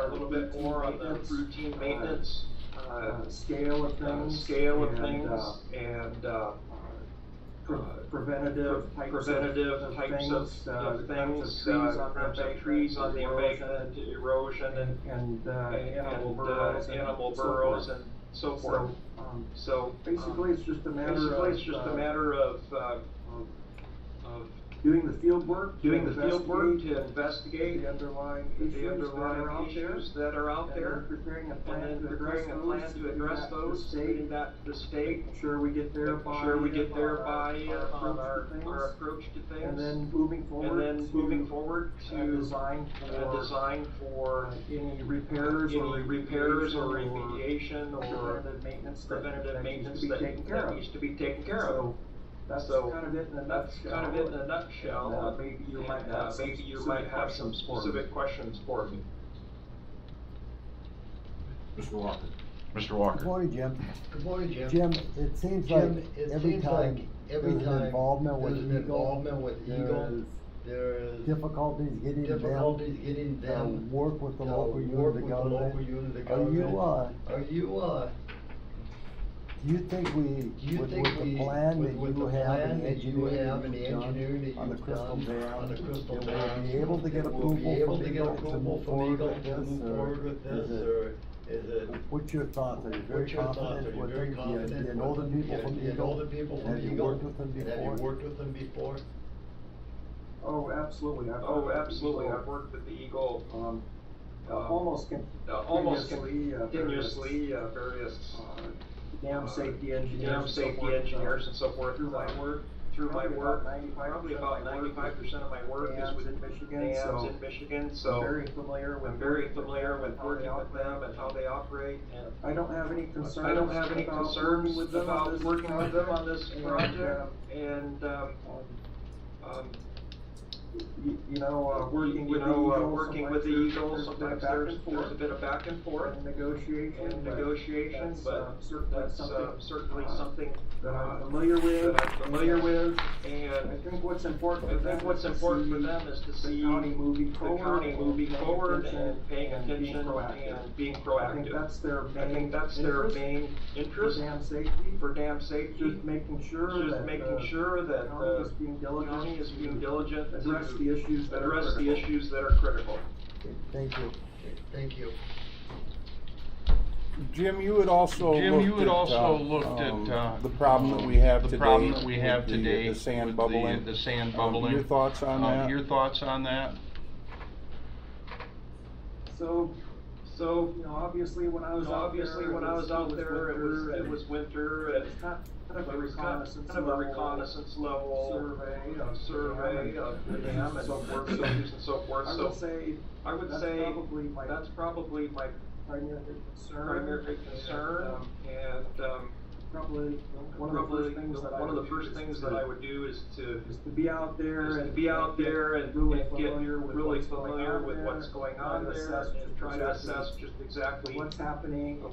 a little bit more on the routine maintenance scale of things, and preventative types of things, trees on the embankment, erosion, and animal burrows, and so forth. So basically, it's just a matter of doing the field work to investigate the underlying issues that are out there, and preparing a plan to address those, submitting that to the state, sure we get there by our approach to things, and then moving forward to design for any repairs or remediation or preventative maintenance that needs to be taken care of. That's kind of it in a nutshell. Maybe you might have some specific questions for me. Mr. Walker. Mr. Walker. Good morning, Jim. Good morning, Jim. Jim, it seems like every time there's an involvement with Eagle, there's difficulties getting them to work with the local unit of government. Do you think with the plan that you have and the engineering that on the Crystal Dam, that we'll be able to get approval from Eagle to move forward with this, or is it? What's your thoughts? Are you very confident with them? Do you know the people from Eagle? Have you worked with them before? Oh, absolutely. I've worked with the Eagle almost continuously, various dam safety engineers and so forth through my work. Probably about 95% of my work is with dams in Michigan, so I'm very familiar with working with them and how they operate. And I don't have any concerns about working with them on this project. And working with the Eagle, sometimes there's a bit of back and forth and negotiation, but that's certainly something that I'm familiar with. And I think what's important for them is to see the county moving forward and paying attention and being proactive. I think that's their main interest for dam safety. Just making sure that the county is being diligent to address the issues that are critical. Thank you. Jim, you had also looked at the problem that we have today, the sand bubbling. Your thoughts on that? So obviously when I was out there, it was winter, and kind of a reconnaissance level survey of the dam and so forth. I would say that's probably my primary concern, and probably one of the first things that I would do is to be out there and get really familiar with what's going on there and try to assess just exactly what's happening, the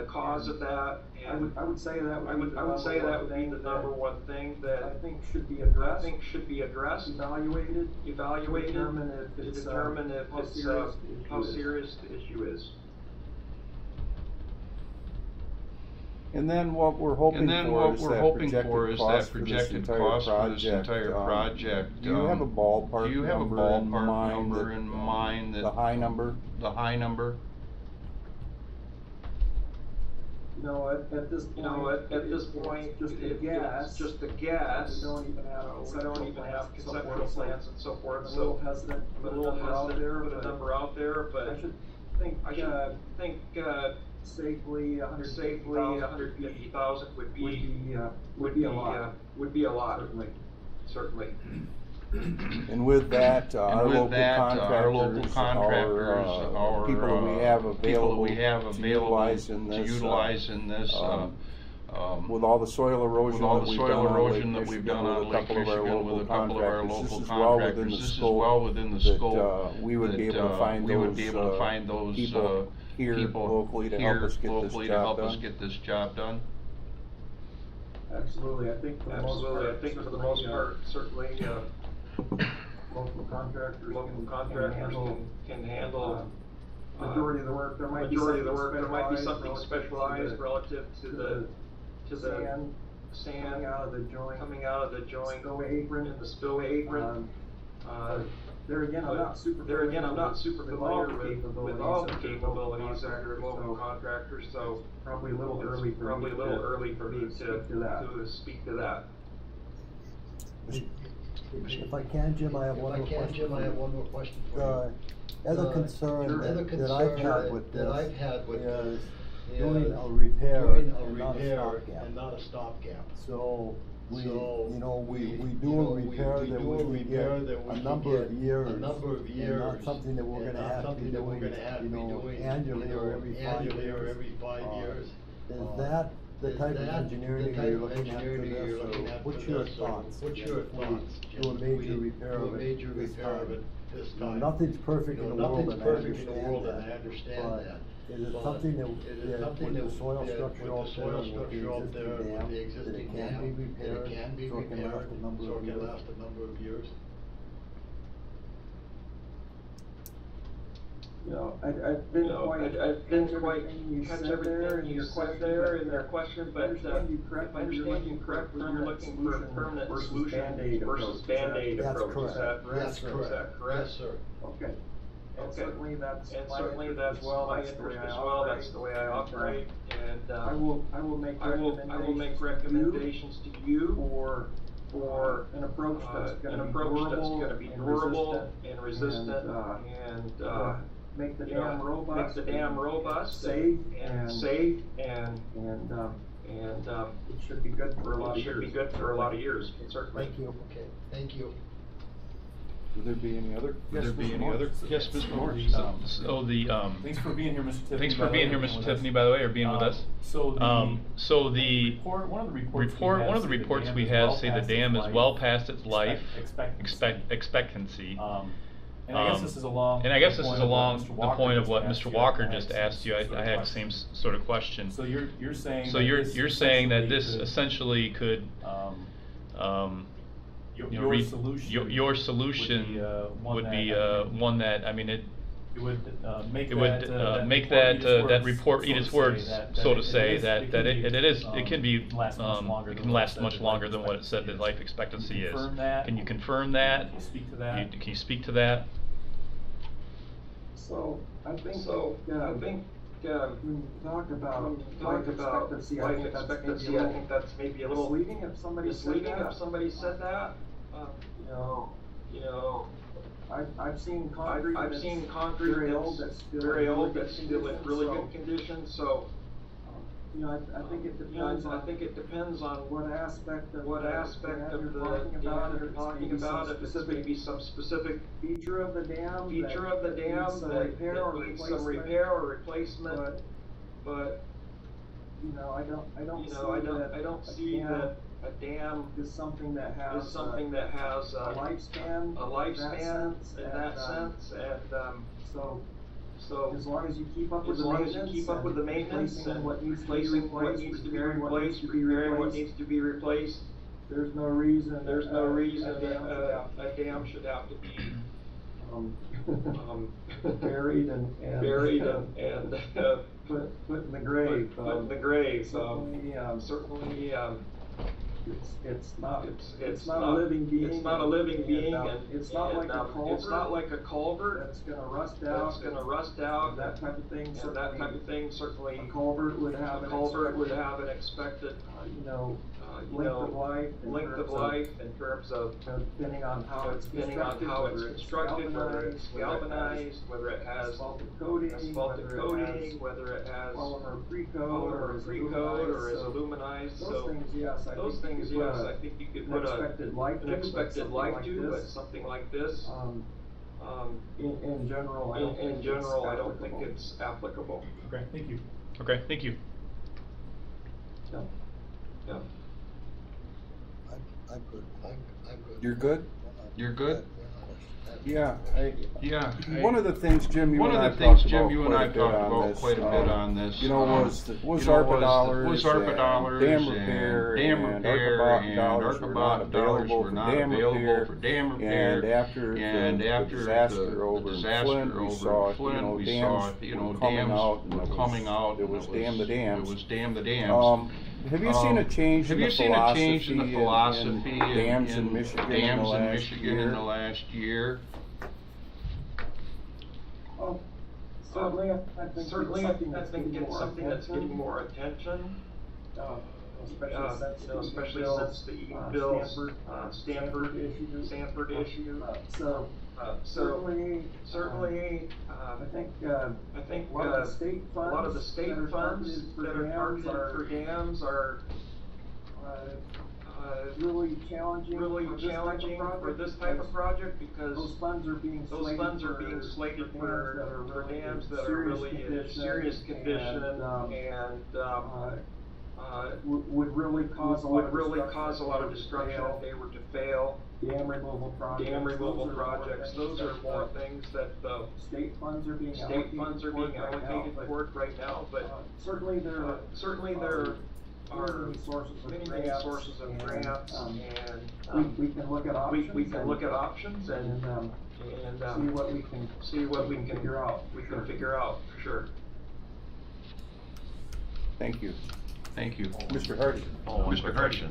cause of that. And I would say that would be the number one thing that I think should be addressed, evaluated, to determine if how serious the issue is. And then what we're hoping for is that projected cost for this entire project. Do you have a ballpark number in mind? The high number? At this point, it's just a guess. We don't even have conceptual plans and so forth. I'm a little hesitant to put a number out there, but I think safely 150,000 would be a lot. Certainly. And with that, our local contractors, our people we have available to utilize in this, with all the soil erosion that we've done on Lake Michigan with a couple of our local contractors, this is well within the scope that we would be able to find those people here locally to help us get this job done. Absolutely. I think for the most part, certainly local contractors can handle majority of the work. There might be something specialized relative to the sand coming out of the joint, the spillway apron. There again, I'm not super familiar with all the capabilities under local contractors, so probably a little early for me to speak to that. If I can, Jim, I have one more question for you. The other concern that I've had with this is doing a repair and not a stopgap. So, we do a repair that we get a number of years, and not something that we're gonna have to be doing, annually or every 5 years. Is that the type of engineering that you're looking at for this, or what's your thoughts? If we do a major repair of it this time? Nothing's perfect in the world, and I understand that. Is it something that, with the soil structure out there, with the existing dam, that it can be repaired, so it can last a number of years? You know, I didn't quite catch everything you said there in their question, but if I understand you correctly, you're looking for a permanent solution versus Band-Aid approach. Is that correct? Yes, sir. Okay. And certainly that's my interest as well. That's the way I operate. And I will make recommendations to you for an approach that's going to be durable and resistant and make the dam robust, safe, and it should be good for a lot of years. Certainly. Thank you. Okay. Thank you. Would there be any other? Yes, Mr. Morris. So the Thanks for being here, Mr. Tiffany. Thanks for being here, Mr. Tiffany, by the way, or being with us. So the one of the reports we have say the dam is well past its life expectancy. And I guess this is along the point of what Mr. Walker just asked you. I had the same sort of question. So you're saying. So you're saying that this essentially could. Your solution would be one that, I mean, it would make that report eat its words, so to say, that it can last much longer than what it said the life expectancy is. Can you confirm that? Can you speak to that? So I think when you talk about life expectancy, I think that's maybe a little misleading if somebody said that. You know, I've seen concrete that's very old that's still in really good condition. So, I think it depends on what aspect of the dam you're talking about. If it's maybe some specific feature of the dam that needs some repair or replacement. But I don't see that a dam is something that has a lifespan in that sense, and so as long as you keep up with the maintenance and replacing what needs to be replaced, repairing what needs to be replaced, there's no reason that a dam should have to be buried and put in the grave. Certainly. It's not a living being. It's not a living being, and it's not like a culvert that's going to rust out. That type of thing. So that type of thing. Certainly, a culvert would have an expected, length of life in terms of depending on how it's constructed, whether it's galvanized, whether it has asphaltic coating, whether it has polymer pre-coat or is aluminized. Those things, yes, I think you could put an expected life to, but something like this, in general, I don't think it's applicable. Okay, thank you. Okay, thank you. Yeah. I'm good. You're good? You're good? Yeah. One of the things, Jim, you and I talked about quite a bit on this. Was ARPA dollars, dam repair, and ARPA dollars were not available for dam repair. And after the disaster over Flint, we saw dams coming out. It was dam the dams. Have you seen a change in the philosophy in dams in Michigan in the last year? Well, certainly, I think it's something that's getting more attention. especially since the bill, Stanford issue. Certainly, I think a lot of the state funds that are targeted for dams are really challenging for this type of project because those funds are being slated for dams that are really in serious condition and would really cause a lot of destruction if they were to fail. Dam removal projects. Those are more things that the state funds are being allocated for it right now. But certainly there are many sources of grants, and we can look at options and see what we can figure out. For sure. Thank you. Thank you. Mr. Hardy. Oh, Mr. Hardy.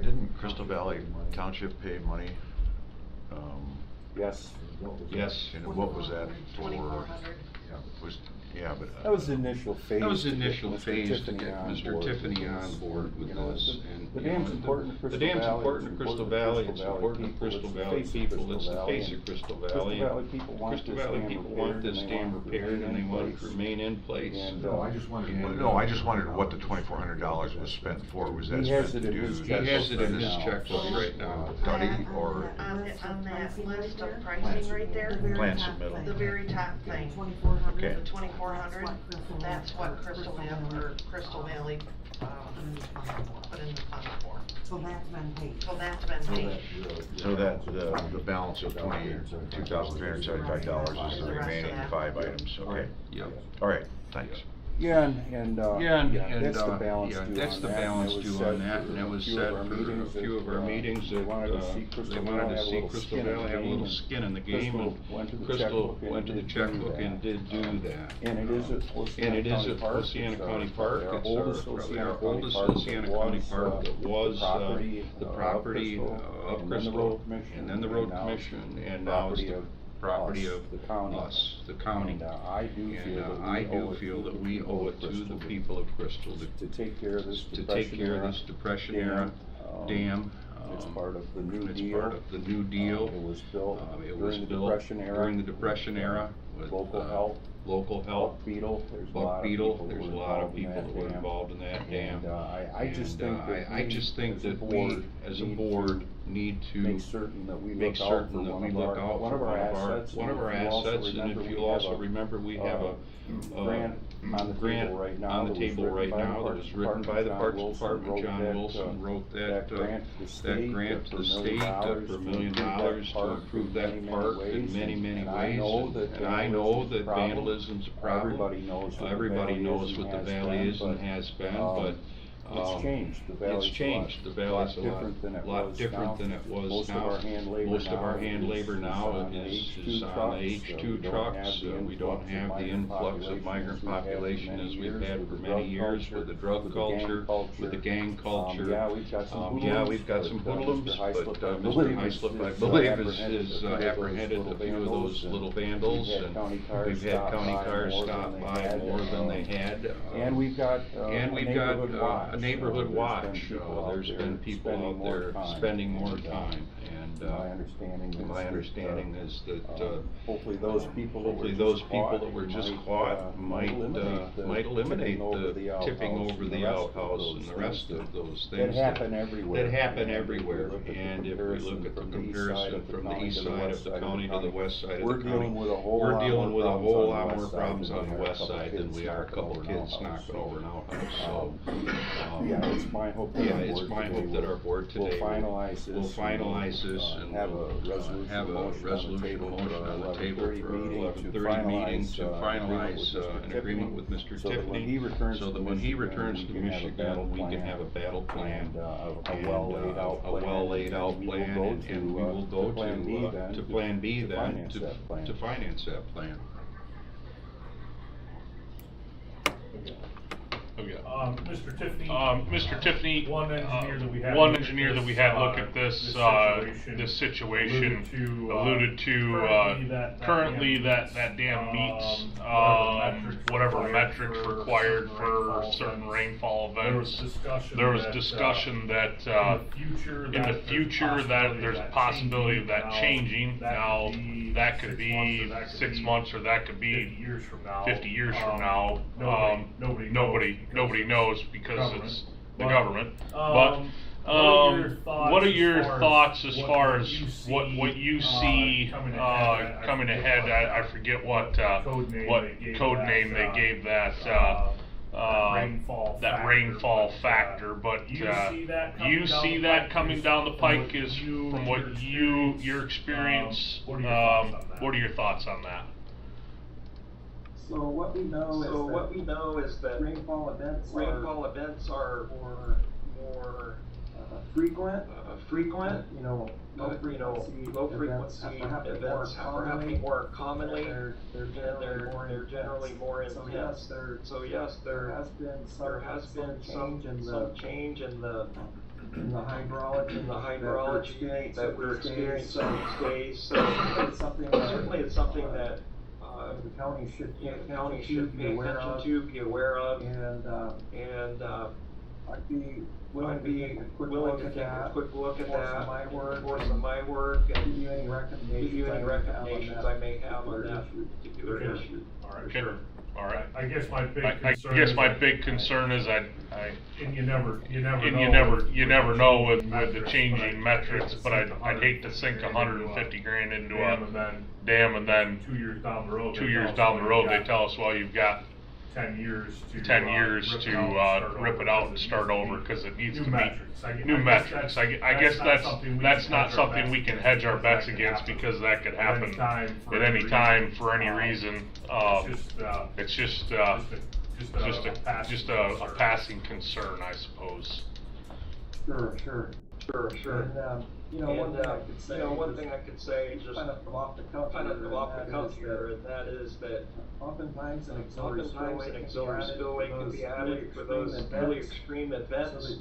Didn't Crystal Valley Township pay money? Yes. Yes, and what was that for? 2,400. Yeah, but. That was the initial phase. That was the initial phase to Tiffany get on Mr. board Tiffany with on this. board with this. And The dam's important to Crystal Valley. The dam's important to Crystal Valley, it's important to Crystal Valley people, it's the face of Crystal Valley. Crystal Valley people want this dam repaired and they want it to remain in place. No, I just wondered what the $2,400 was spent for. Was that spent to do? He has it in his checkbook right now. Study or? On that list of pricing right there. Plan submittal. The very top thing. Okay. The 2,400, that's what Crystal Valley put in the fund for. So that's been paid. So that the balance of $22,375 is the remaining 5 items. Okay. Yep. All right. Thanks. Yeah, and that's the balance due that's on the that. balance due on that, and that was set for a few of our meetings that they wanted to see Crystal Valley have a little skin in the game, and Crystal went to the checkbook and did do that. And it is at Oceana County Park. It's probably our oldest Oceana County Park that was the property of Crystal, and then the road commission, and now it's the property of us, the county. And I do feel that we owe it to the people of Crystal to take care of this Depression era dam. It's part of the new It's deal. part of the new deal. It was built during the Depression era with local help. Buck Beetle. There's a lot of people that were involved in that dam. I just think that we, as a board, need to make certain that we look out for one of our assets. And if you'll also remember, we have a grant on the table right now that was written by the Parks Department. John Wilson wrote that grant to the state for $1 million to improve that park in many ways. And I know that vandalism's a problem. Everybody knows what the valley is and has been, but it's changed. The valley's a lot different than it was now. Most of our hand labor now is on the H2 trucks. We don't have the influx of migrant population as we've had for many years with the drug culture, with the gang culture. We've got some hoodlums, but Mr. Hyslop, I believe, has apprehended a few of those little vandals, and we've had county cars stop by more than they had. And we've got a neighborhood watch. There's been people out there spending more time, and my understanding is that hopefully those people that were just caught might eliminate the tipping over the outhouse and the rest of those things that happen everywhere. And if we look at the comparison from the east side of the county to the west side of the county, we're dealing with a whole lot more problems on the west side than we are a couple kids knocking over an outhouse. So it's my hope that our board today will finalize this and have a resolution motion on the table for 11:30 meeting to finalize an agreement with Mr. Tiffany, so that when he returns to Michigan, we can have a battle plan, a well laid out plan, and we will go to Plan B then to finance that plan. Mr. Tiffany. Mr. Tiffany. One engineer that we had look at this situation alluded to currently that dam meets whatever metrics required for certain rainfall events. There was discussion that in the future that there's a possibility of that changing. Now that could be 6 months or that could be 50 years from now. Nobody knows because it's the government. But what are your thoughts as far as what you see coming ahead? I forget what code name they gave that rainfall factor, but you see that coming down the pike is from what your experience. What are your thoughts on that? So what we know is that rainfall events are more frequent. Low frequency events are happening more commonly, and they're generally more intense. So yes, there has been some change in the hydrology that we're experiencing these days. So it's something that the county should pay attention to, be aware of, and I'd be willing to take a quick look at that, for some of my work, and give you any recommendations I may have on that particular issue. All right, okay. Sure. All right. I guess my big concern is and you never know with the changing metrics, but I'd hate to sink 150 grand into a dam and then 2 years down the road they tell us, well, you've got 10 years to rip it out and start over because it needs to meet new metrics. I guess that's not something we can hedge our bets against because that could happen at any time for any reason. It's just a passing concern, I suppose. Sure. And, one thing I could say, just kind of come off the cuff here, and that is that oftentimes an auxiliary spillway can be added for those really extreme events,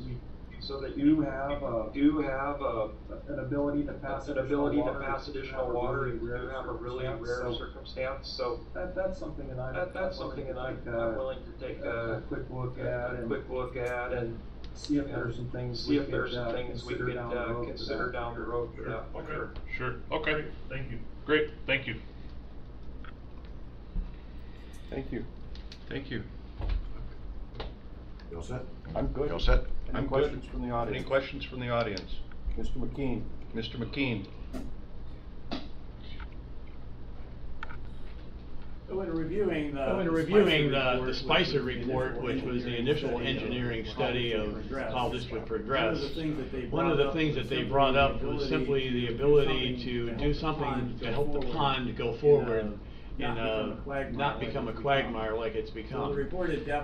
so that you have an ability to pass additional water if you have a really rare circumstance. So that's something that I'm willing to take a quick look at and see if there's some things we could consider down the road for that. Okay. Sure. Okay. Great. Thank you. Great. Thank you. Thank you. Thank you. You all set? I'm good. You all set? Any questions from the audience? Any questions from the audience? Mr. McKean. Mr. McKean. When reviewing the Spicer report, which was the initial engineering study of how this would progress, one of the things that they brought up was simply the ability to do something to help the pond go forward not become a quagmire like it's become.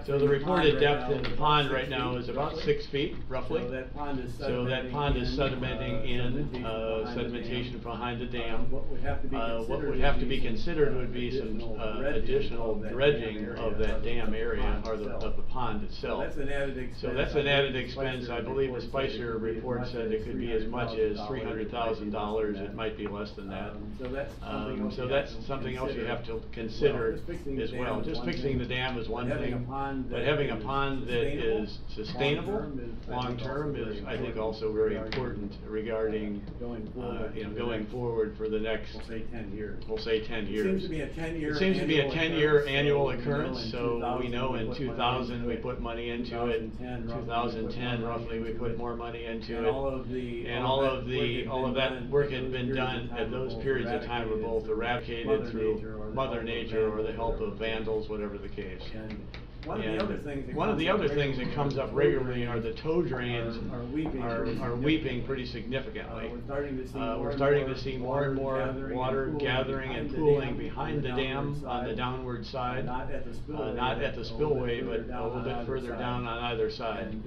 So the reported depth in the pond right now is about 6 feet, roughly. So that pond is sedimenting in, sedimentation behind the dam. What would have to be considered would be some additional dredging of that dam area, or of the pond itself. So that's an added expense. I believe the Spicer report said it could be as much as $300,000. It might be less than that. So that's something else you have to consider as well. Just fixing the dam is one thing, but having a pond that is sustainable long-term is, I think, also very important regarding going forward for the next, we'll say 10 years. It seems to be a 10-year annual occurrence, so we know in 2000 we put money into it, 2010 roughly we put more money into it, and all of that work had been done at those periods of time were both eradicated through Mother Nature or the help of vandals, whatever the case. One of the other things that comes up regularly are the tow drains are weeping pretty significantly. We're starting to see more and more water gathering and pooling behind the dam on the downward side, not at the spillway, but a little bit further down on either side. And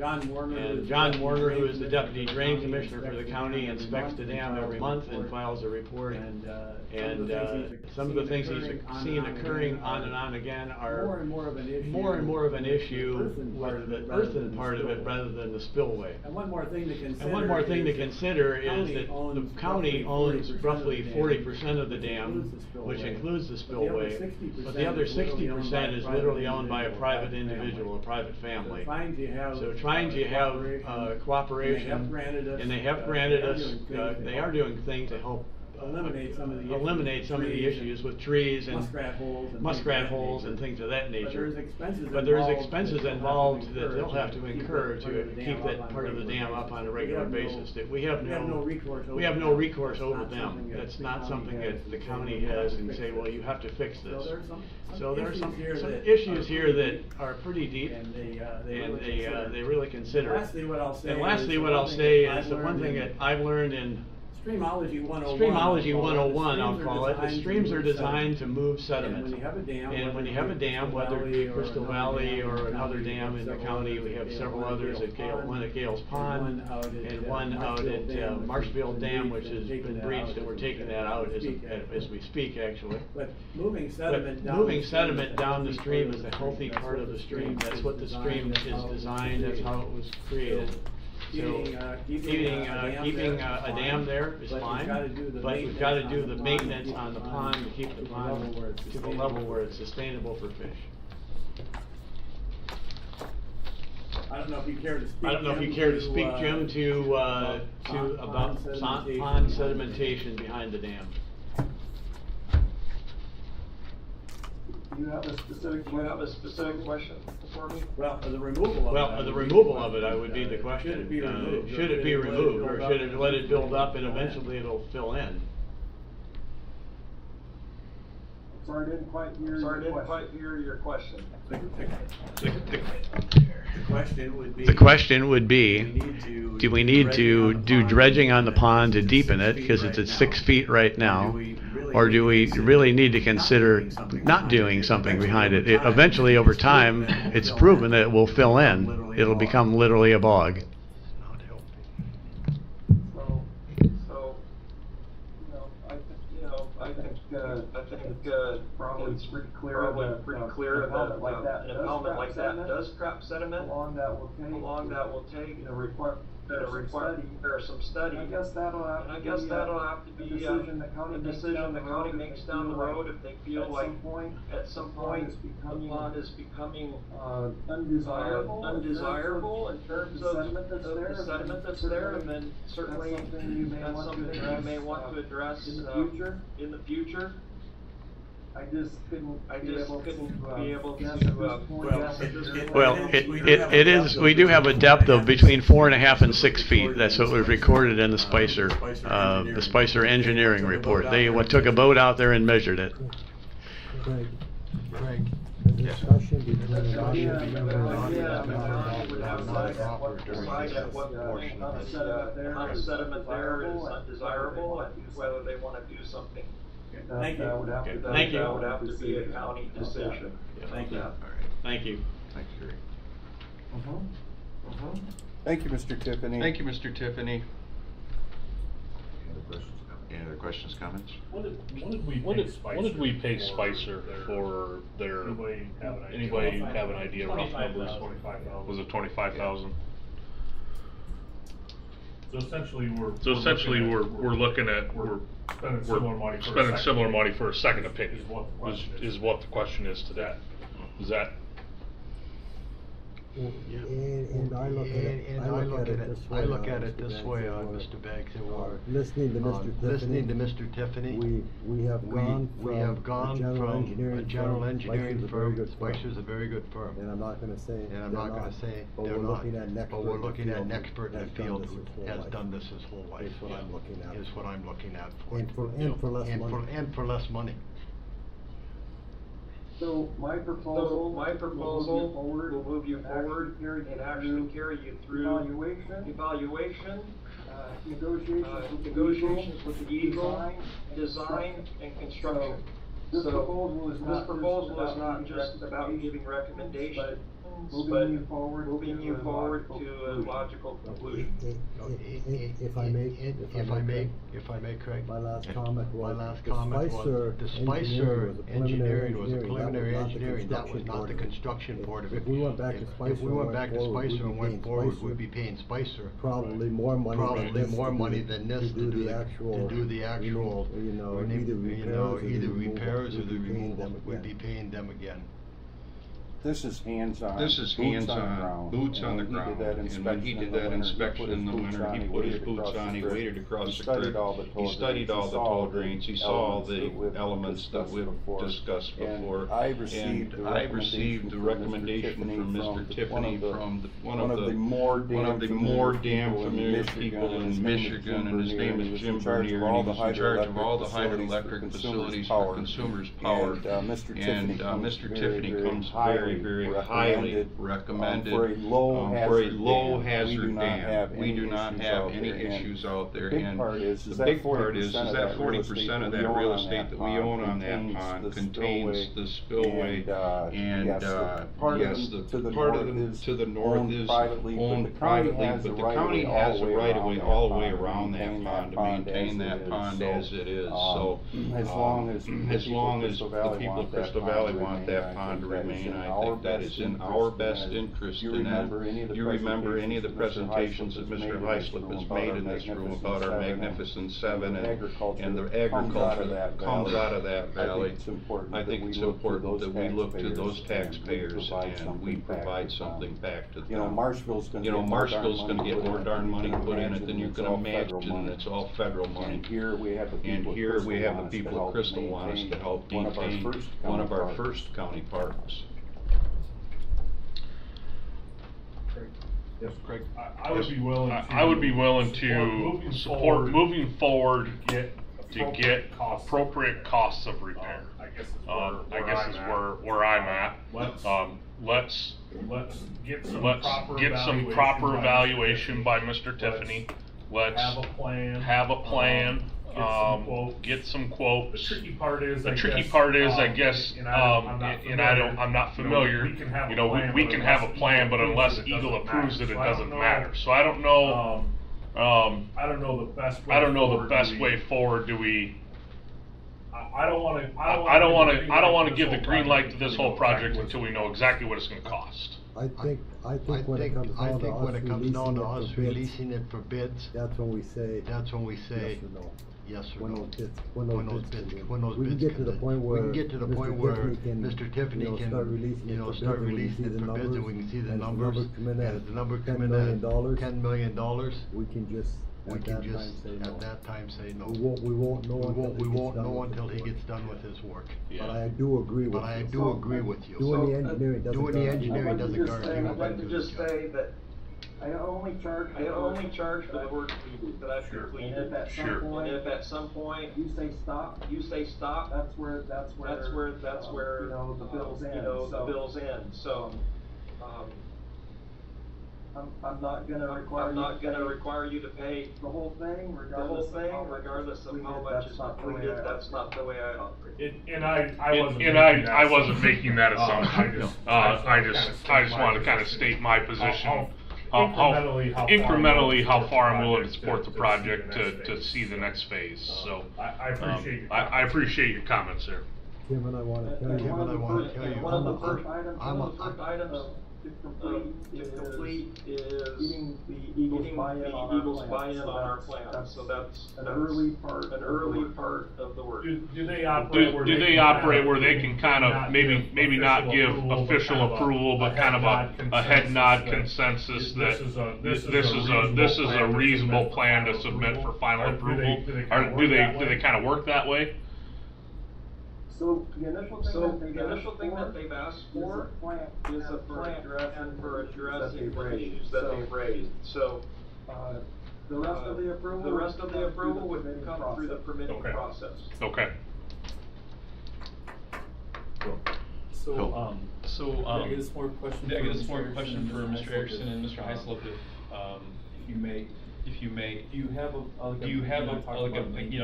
John Warner, who is the Deputy Drain Commissioner for the county, inspects the dam every month and files a report. And some of the things he's seen occurring on and on again are more and more of an issue with the earthen part of it rather than the spillway. And one more thing to consider is that the county owns roughly 40% of the dam, which includes the spillway, but the other 60% is literally owned by a private individual, a private family. So trying to have cooperation, and they have granted us, they are doing things to help eliminate some of the issues with trees and muskrat holes and things of that nature. But there's expenses involved that they'll have to incur to keep that part of the dam up on a regular basis. That we have no recourse over them. That's not something that the county has and say, well, you have to fix this. So there's some issues here that are pretty deep, and they really consider it. And lastly, what I'll say is the one thing that I've learned in Streamology 101, I'll call it. The streams are designed to move sediment. And when you have a dam, whether it be Crystal Valley or another dam in the county, we have several others at one at Gales Pond and one out at Marshfield Dam, which has been breached, and we're taking that out as we speak, actually. But moving sediment down the stream is a healthy part of the stream. That's what the stream is designed. That's how it was created. So keeping a dam there is fine, but we've got to do the maintenance on the pond to keep the pond to the level where it's sustainable for fish. I don't know if you care to speak, Jim, to about pond sedimentation behind the dam. Do you have a specific question for me? Well, the removal of it, I would be the question. Should it be removed, or should it let it build up and eventually it'll fill in? Sorry, I didn't quite hear your question. The question would be, do we need to do dredging on the pond to deepen it, because it's at 6 feet right now? Or do we really need to consider not doing something behind it? Eventually, over time, it's proven that it will fill in. It'll become literally a bog. I think probably it's pretty clear that an impoundment like that does trap sediment. How long that will take, require some study. I guess that'll have to be a decision the county makes down the road if they feel like at some point the pond is becoming undesirable in terms of the sediment that's there, and then certainly that's something you may want to address in the future. I just couldn't be able to Well, it is. We do have a depth of between 4.5 and 6 feet. That's what was recorded in the Spicer engineering report. They took a boat out there and measured it. Craig, the discussion between the sediment there is undesirable and whether they want to do something. Thank you. That would have to be a county decision. Thank you. Thank you. Thanks, Gary. Thank you, Mr. Tiffany. Thank you, Mr. Tiffany. Any other questions, comments? When did we pay Spicer for their? Anybody have an idea? Rough numbers. Was it 25,000? So essentially, we're looking at spending similar money for a second opinion. Is what the question is today. Is that? And I look at it this way, Mr. Beggs, listening to Mr. Tiffany, we have gone from a general engineering firm. Spicer's a very good firm, and I'm not going to say they're not, but we're looking at an expert in the field who has done this his whole life. Is what I'm looking at, and for less money. So my proposal will move you forward and actually carry you through evaluation, negotiations with the Eagle, design, and construction. So this proposal is not just about giving recommendations, moving you forward to a logical conclusion. If I may, Craig. My last comment was the Spicer engineering was a preliminary engineering, that was not the construction board of it. If we went back to Spicer and went forward, we'd be paying Spicer probably more money than this to do the actual, either repairs or the removal. We'd be paying them again. This is hands-on. This is hands-on, boots on the ground. And when he did that inspection in the winter, he put his boots on, he waded across the creek. He studied all the toll drains, he saw all the elements that we've discussed before. And I received the recommendation from Mr. Tiffany from one of the more damn familiar people in Michigan, and his name is Jim Bernier, and he was in charge of all the hydroelectric facilities for Consumers Power. And Mr. Tiffany comes very highly recommended for a low hazard dam. We do not have any issues out there. And the big part is that 40% of that real estate that we own on that pond contains the spillway. And yes, the part to the north is owned privately, but the county has a right of way all the way around that pond to maintain that pond as it is. So as long as the people of Crystal Valley want that pond to remain, I think that is in our best interest. Do you remember any of the presentations that Mr. Heislip has made in this room about our Magnificent Seven and the agriculture that comes out of that valley? I think it's important that we look to those taxpayers and we provide something back to them. Marshville's going to get more darn money put in it than you can imagine. It's all federal money. And here we have the people at Crystal want us to help maintain one of our first county parks. Yes, Craig. I would be willing to support moving forward to get appropriate costs of repair. I guess is where I'm at. Let's get some proper evaluation by Mr. Tiffany. Let's have a plan. Get some quotes. The tricky part is, I guess, I'm not familiar. We can have a plan, but unless Eagle approves it, it doesn't matter. So I don't know. I don't know the best way forward. Do we? I don't want to give the green light to this whole project until we know exactly what it's going to cost. I think when it comes down to us releasing it for bids, that's when we say yes or no. When those bids we can get to the point where Mr. Tiffany can start releasing it for bids, and we can see the numbers. As the number come in at $10 million, we can just at that time say no. We won't know until he gets done with his work. Yeah. But I do agree with you. Doing the engineering doesn't guarantee. I'd like to just say that I only charge for the work that I've completed. And if at some point you say stop, that's where the bills end. So I'm not gonna require you to pay the whole thing, regardless of how much is completed. That's not the way I operate. I wasn't making that assumption. I just want to kind of state my position. Incrementally how far I'm willing to support the project to see the next phase. So I appreciate your comments there. Tim, and I want to tell you, one of the first items to complete is getting the Eagles buy-in on our plan. So that's an early part of the work. Do they operate where they can kind of maybe not give official approval, but kind of a head nod consensus that this is a reasonable plan to submit for final approval? Do they kind of work that way? So the initial thing that they've asked for is for addressing issues that they've raised. So the rest of the approval would come through the permitting process. Okay. So I guess more question for Mr. Erickson and Mr. Heislip, if you may. if you may, Do you have I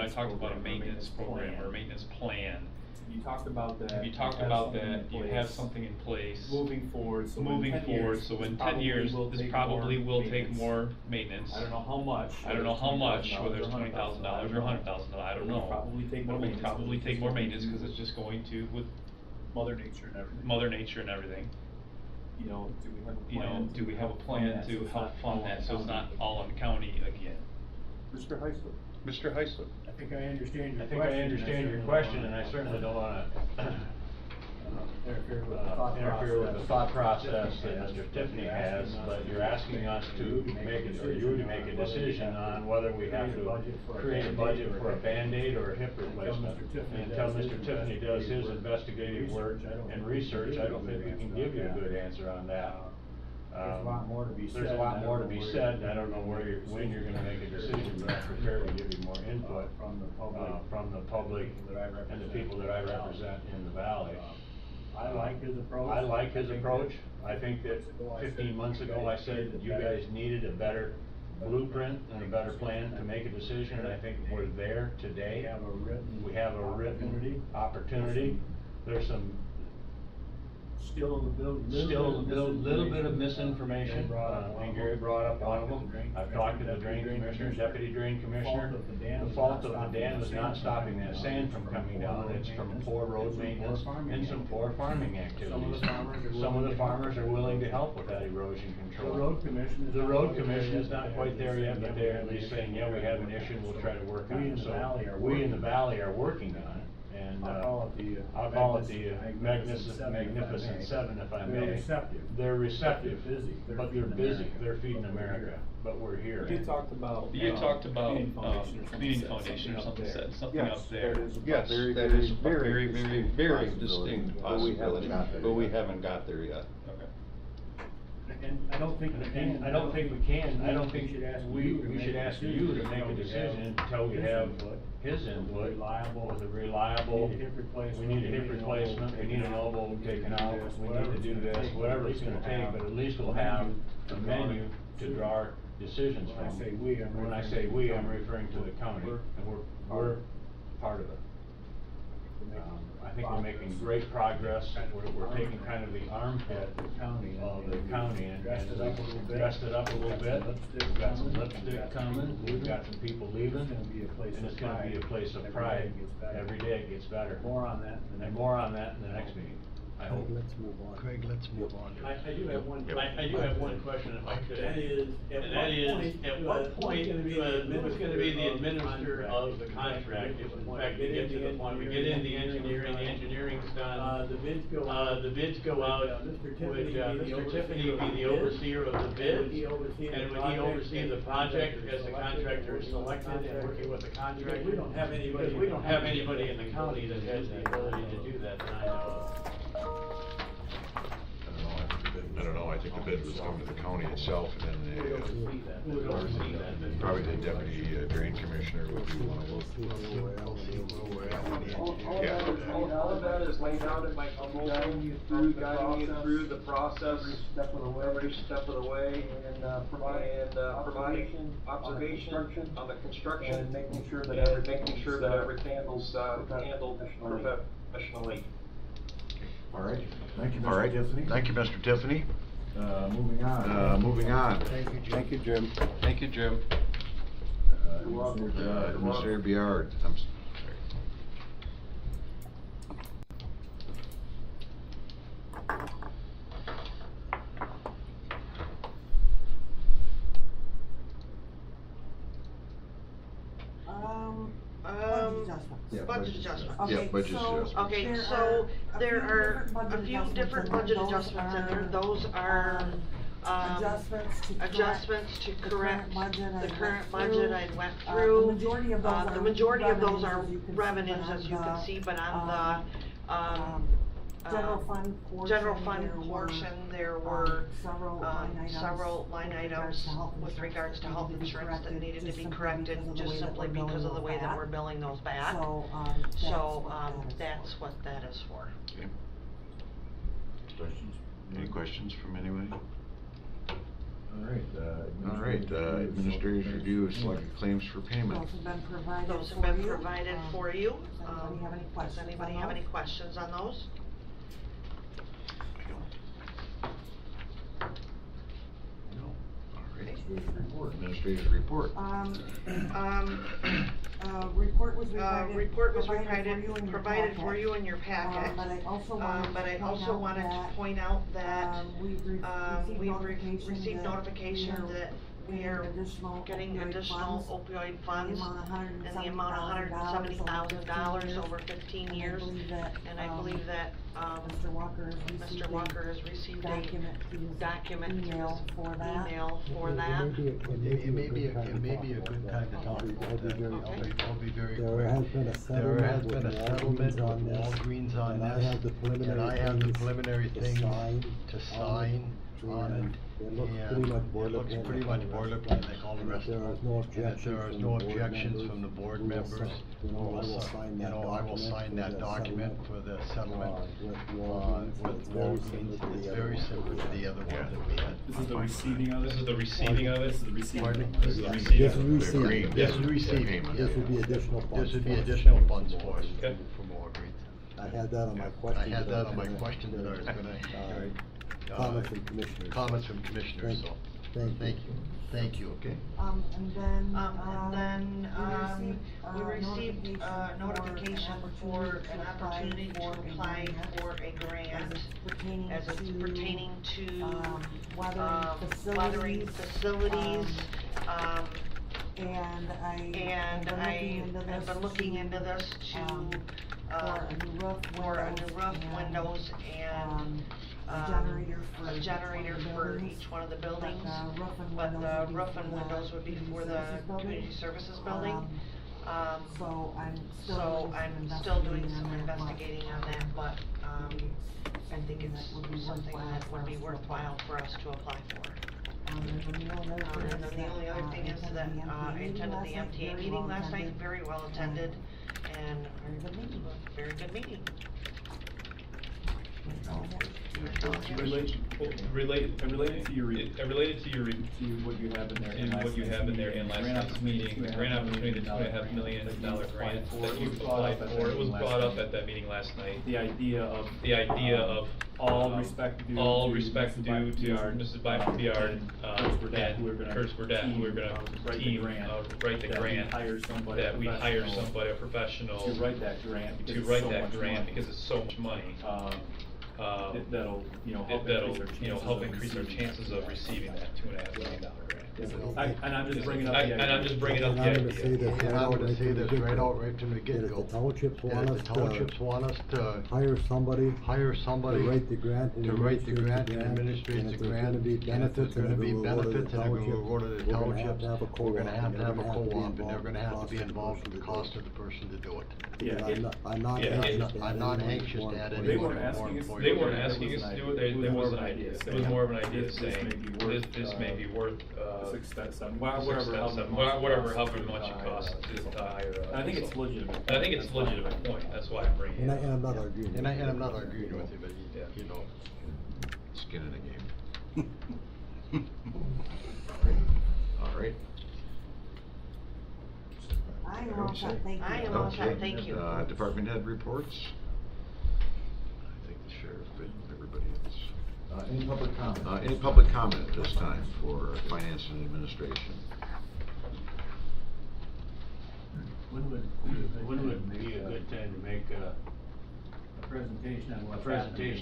talked about a maintenance program or a maintenance plan. You talked about that. If you talked about that, you have something in place. Moving forward, so in 10 years, this probably will take more maintenance. I don't know how much. Whether it's $20,000 or $100,000, I don't know. It will probably take more maintenance because it's just going to, with Mother Nature and everything. You know, do we have a plan to help fund that, so it's not all on the county again? Mr. Heisler. I think I understand your question, and I certainly don't wanna interfere with the thought process that Mr. Tiffany has, but you're asking us to make a decision on whether we have to create a budget for a Band-Aid or a hip replacement. And until Mr. Tiffany does his investigative work and research, I don't think we can give you a good answer on that. There's a lot more to be said. I don't know when you're gonna make a decision, but I'm prepared to give you more input from the public and the people that I represent in the valley. I like his approach. I think that 15 months ago I said that you guys needed a better blueprint and a better plan to make a decision, and I think we're there today. We have a written opportunity. There's some still a little bit of misinformation, and Gary brought up one of them. I've talked to the drain commissioner, deputy drain commissioner. The fault of the dam was not stopping that sand from coming down, it's from poor road maintenance and some poor farming activities. Some of the farmers are willing to help with that erosion control. The road commission is not quite there yet, but they're at least saying, yeah, we have an issue and we'll try to work on it. So we in the valley are working on it. And I'll call it the Magnificent Seven, if I may. They're receptive, but they're busy. They're feeding America, but we're here. You talked about community foundation or something up there. Yes, that is a very, very, very distinct possibility, but we haven't got there yet. And I don't think we can. I don't think we should ask you to make a decision until we have his input. Reliable. We need a hip replacement. We need an elbow taken out. We need to do this, whatever it's gonna take, but at least we'll have a menu to draw our decisions from. When I say we, I'm referring to the county, and we're part of it. I think we're making great progress. We're taking kind of the armpit of the county and dressed it up a little bit. We've got some lipstick coming, we've got some people leaving, and it's gonna be a place of pride. Every day it gets better. More on that in the next meeting. I hope. Craig, let's move on. I do have one question, if I could. That is, at what point, who's gonna be the administrator of the contract, if in fact we get to the point, we get in the engineering's done, the bids go out, would Mr. Tiffany be the overseer of the bids? And would he oversee the project as the contractor is selected and working with the contractor? We don't have anybody in the county that has the ability to do that, that I know of. I don't know, I think the bid was coming to the county itself, and then probably the deputy drain commissioner would be one of those. All of that is laid out in my guiding you through the process, every step of the way, and providing observation on the construction, and making sure that everything is handled professionally. All right. Thank you, Mr. Tiffany. Thank you, Mr. Tiffany. Moving on. Moving on. Thank you, Jim. Thank you, Jim. Commissioner Biard. I'm sorry. Budget adjustments. Yeah, budget adjustments. Okay, so there are a few different budget adjustments in there. Those are, adjustments to correct the current budget I went through. The majority of those are revenues, as you can see, but on the, general fund portion, there were several line items with regards to health insurance that needed to be corrected, just simply because of the way that we're billing those back. So that's what that is for. Okay. Any questions from anybody? All right, administrator's review of selected claims for payment. Those have been provided for you. Does anybody have any questions on those? Administrator's report. Report was provided for you in your packet. But I also wanted to point out that we've received notification that we are getting additional opioid funds in the amount of $170,000 over 15 years. And I believe that Mr. Walker has received a document email for that. It may be a good time to talk about that. I'll be very quick. There has been a settlement on Walgreens on this, and I have the preliminary things to sign on it. It looks pretty much boilerplate like all the rest of them. There is no objections from the board members. I will sign that document for the settlement with Walgreens. It's very similar to the other one that we had. This is the receiving of it? This is the receiving of it? This is the receiving of it? This is receiving. This is receiving. This would be additional funds. This would be additional funds for us from Walgreens. I had that on my question. I had that on my question that I was gonna. Comments from commissioners. Comments from commissioners, so, thank you, okay? And then we received notification for an opportunity to apply for a grant as it's pertaining to weathering facilities. And I have been looking into this for a new roof, windows, and a generator for each one of the buildings, but the roof and windows would be for the community services building. So I'm still doing some investigating on that, but I think it's something that would be worthwhile for us to apply for. And then the only other thing is that I attended the MTA meeting last night, very well attended, and very good meeting. Related to what you have in there in last night's meeting, the grant opportunity, the $2.5 million grant that you applied for, it was brought up at that meeting last night. The idea of all respect due to Mrs. Byard, and Kurtz Burdett, who we're gonna write the grant, that we hire somebody, a professional, to write that grant because it's so much money. That'll help increase our chances of receiving that $2.5 million grant. And I'm just bringing up the idea. And I'm gonna say this right from the get-go. The townships want us to hire somebody to write the grant and administrate the grant. And if there's gonna be benefits and and it will go to the townships, we're gonna have to have a co-op, and they're gonna have to be involved with the cost of the person to do it. I'm not anxious to add any They more weren't asking us employees. to do it, there was an idea. It was more of an idea saying, this may be worth, whatever, however much it costs to hire. I think it's legitimate. I think it's a legitimate point, that's why I'm bringing it up. And I'm not arguing. And I'm not arguing with you, but you know. Skin in the game. All right. I am all set, thank you. Department head reports. I think the sheriff and everybody else. Any public comment? Any public comment at this time for finance and administration? When would be a good time to make a presentation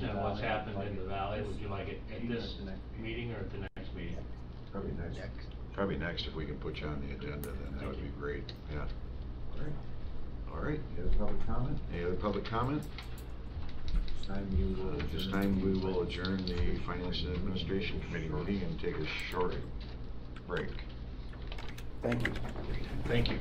on what's happened in the valley? Would you like it at this meeting or at the next meeting? Probably next. Probably next, if we can put you on the agenda, then that would be great, yeah. All right. Any other public comment? Any other public comment? This time we will adjourn the Finance and Administration Committee meeting and take a short break. Thank you. Thank you.